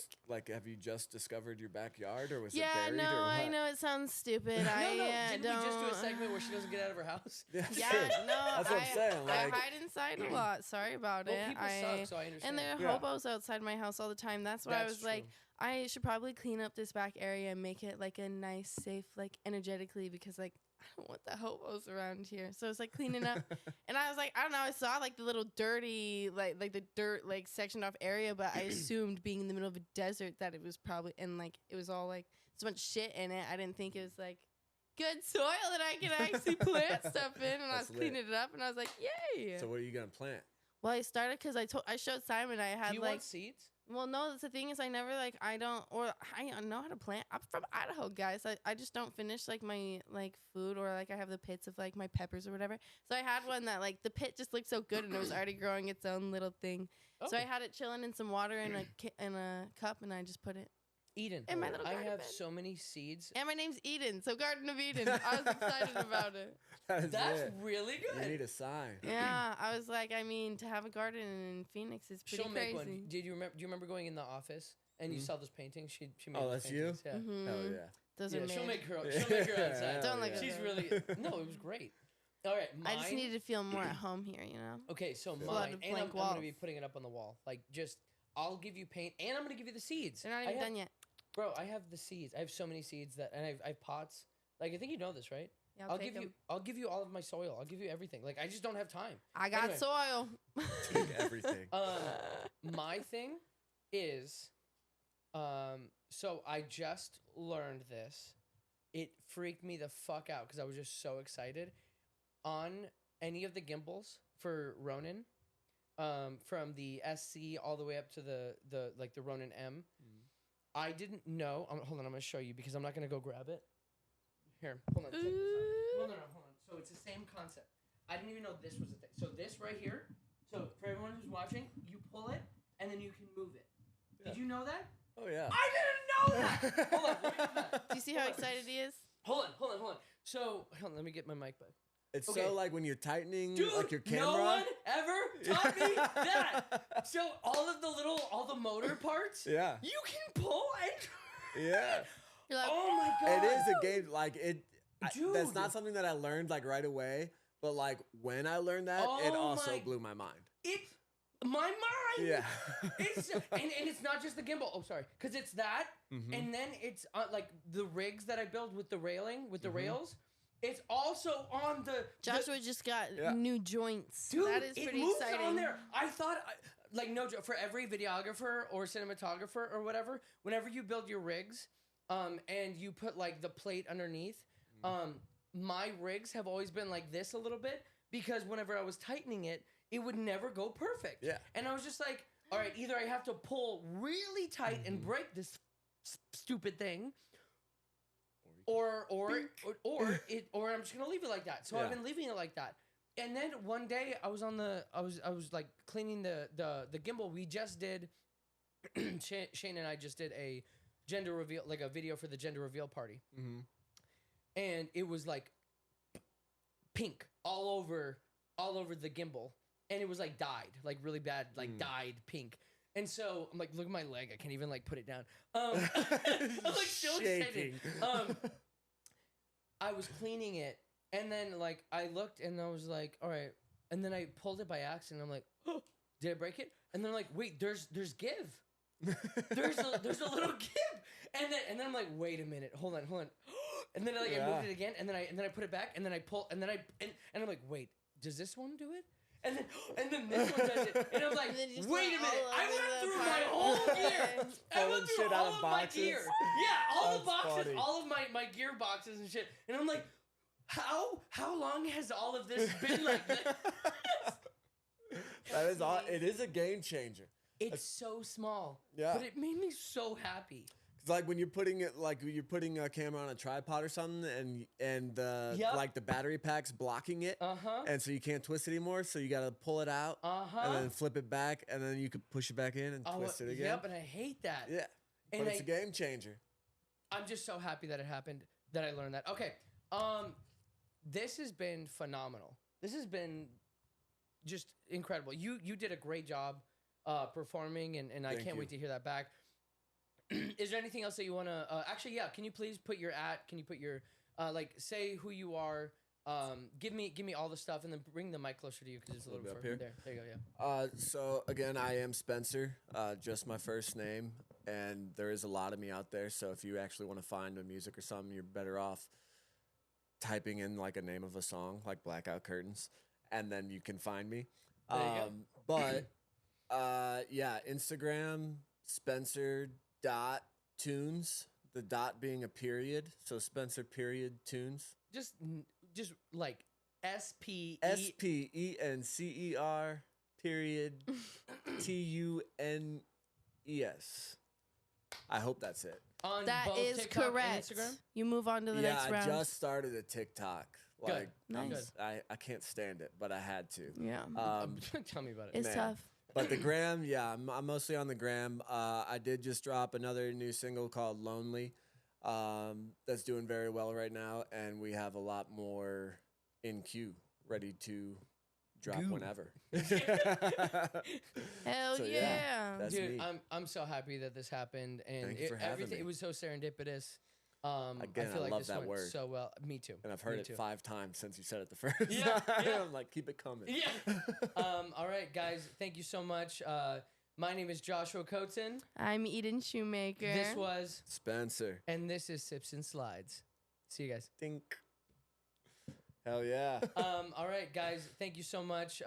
Have you just discovered your backyard, or was it Yeah, buried? no, or what? I know it sounds stupid. No, I didn't we just do a segment where she doesn't get out of her house? Yeah, Shit. no, That's what I'm saying. I Like, hide inside a lot. Sorry about Well, it. people suck, so I understand. And there are Yeah. hobos outside my house all the time. That's why I That's was like, true. I should probably clean up this back area and make it like a nice, safe, like energetically, because like I don't want the hobos around here. So it's like cleaning up. And I was like, I don't know, I saw like the little dirty, like the dirt like sectioned off area, but I assumed being in the middle of a desert that it was probably, and like it was all like so much shit in it. I didn't think it was like good soil that I could actually plant stuff in. And I was That's cleaning it up and I was like, yay. So what are you gonna plant? Well, I started because I showed Simon I had Do you like want seeds? well, no, that's the thing is I never like I know how to plant. I'm from Idaho, guys. I just don't finish like my like food, or like I have the pits of like my peppers or whatever. So I had one that like the pit just looked so good and it was already growing its own little thing. So I had it chilling in some water in a cup, and I just put it. Eden. In my little I garden have bed. so many seeds. And my name's Eden, so Garden of Eden. I was excited about it. That's it. really You good. need a sign. Yeah, I was like, I mean, to have a garden in Phoenix is pretty She'll crazy. make one. Do you remember going in the office and you saw those paintings? She made. Oh, those that's you? paintings. Yeah. Mhm. Hell yeah. Those Yeah, are she'll made. make her outside. Don't look at She's her. really no. It was great. All right, mine. I just needed to feel more at home here, you know. Okay, so A lot mine, of and blank I'm gonna walls. be putting it up on the wall. Like, just I'll give you paint, and I'm gonna give you the seeds. They're not even done yet. Bro, I have the seeds. I have so many seeds and I have pots. Like, I think you know this, right? Yeah, I'll take give 'em. I'll give you all of my soil. I'll give you everything. Like, I just don't have time. I got Anyway. soil. Take everything. My thing is, so I just learned this. It freaked me the fuck out because I was just so excited. On any of the gimbals for Ronin, from the SC all the way up to the Ronin M, I didn't know. Hold on, I'm gonna show you because I'm not gonna go grab it. Here, hold on. Check this out. No, hold on. So it's the same concept. I didn't even know this was a thing. So this right here. So for everyone who's watching, you pull it and then you can move it. Yeah. Did you know that? Oh yeah. I didn't know that. Hold on. Let me do that. Do you see how excited he is? Hold on. So hold on, let me get my mic back. It's Okay. so like when you're tightening Dude, like your camera. no one ever taught me that. So all the motor parts, Yeah. you can pull and Yeah. You're like, oh my god, It is a game like it. That's Dude. not something that I learned like right away, but like when I learned that, it Oh also my- blew my mind. It's my mind. Yeah. It's and it's not just the gimbal. Oh, sorry, because it's that, Mhm. and then it's like the rigs that I build with the railing, with the Mhm. rails. It's also on the Joshua just got Yeah. new joints. Dude, That is it pretty moves exciting. on there. I thought, like, no joke, for every videographer or cinematographer or whatever, whenever you build your rigs, and you put like the plate underneath, my rigs have always been like this a little bit because whenever I was tightening it, it would never go perfect. Yeah. And I was just like, all right, either I have to pull really tight and break this stupid thing, or I'm just gonna leave it like that. So I've Yeah. been leaving it like that. And then one day I was like cleaning the gimbal. We just did Shane and I just did a gender reveal, like a video for the gender reveal party. Mm-hmm. And it was like pink all over the gimbal. And it was like dyed, like really bad, like dyed pink. And so I'm like, look at my leg. I can't even like put it down. I'm like still excited. Shaking. I was cleaning it, and then like I looked, and I was like, all right. And then I pulled it by accident. I'm like, oh, did I break it? And then I'm like, wait, there's give. There's a little give. And then I'm like, wait a minute, hold on. And then like I moved it again, and then I put it back, and then I pull, and then and I'm like, wait, does this one do it? And then this one does it, and I'm like, And then you just wait a went minute, all I over went the through my pile. whole gear. I Pulling went through shit out all of of my boxes. gear. Yeah, all the That's boxes, funny. all of my gear boxes and shit. And I'm like, how long has all of this been like this? That is all. It is a game changer. It's so small, Yeah. but it made me so happy. It's like when you're putting a camera on a tripod or something, and the Yep. like the battery pack's blocking it, and so you can't twist it anymore. So you gotta pull it out, and then flip it back, and then you can push it back in and twist it again. Yep, and I hate that. Yeah, And but it's a game changer. I'm just so happy that it happened, that I learned that. Okay, this has been phenomenal. This has been just incredible. You did a great job performing, and I Thank can't you. wait to hear that back. Is there anything else that you want to... actually, yeah, can you please put your can you put your... like, say who you are, give me all the stuff, and then bring the mic closer to you, because it's a little bit up further. here? There you go, yeah. So again, I am Spencer, just my first name, and there is a lot of me out there. So if you actually want to find a music or something, you're better off typing in like a name of a song, like Blackout Curtains, and then you can find me. There you go. But yeah, Instagram, Spencer.tunes, the dot being a period, so Spencer.tunes. Just like SPE. SPENCER period TUNES. I hope that's it. On That both is TikTok and correct. Instagram? You move on to the Yeah, next I round. just started a TikTok. Good. Like, Nice. I can't stand it, but I had to. Yeah. Tell me about it. It's man. tough. But the gram, yeah, I'm mostly on the gram. I did just drop another new single called Lonely. That's doing very well right now, and we have a lot more in queue, ready to drop whenever. Hell So, yeah. that's Dude, me. I'm so happy that this happened, and Thank you for having everything. me. It was so serendipitous. Again, I feel I like love this that went word. so well. Me too. And I've heard Me it too. 5 times since you said it the first Yeah, time. yeah. I'm like, keep it coming. Yeah. All right, guys. Thank you so much. My name is Joshua Kotzen. I'm Eden Shoemaker. This was, Spencer. and this is Sips and Slides. See you guys. Think. Hell yeah. All right, guys. Thank you so much.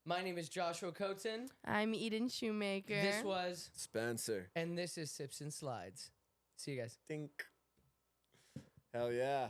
My name is Joshua Kotzen. I'm Eden Shoemaker. This was, Spencer. and this is Sips and Slides. See you guys. Think. Hell yeah.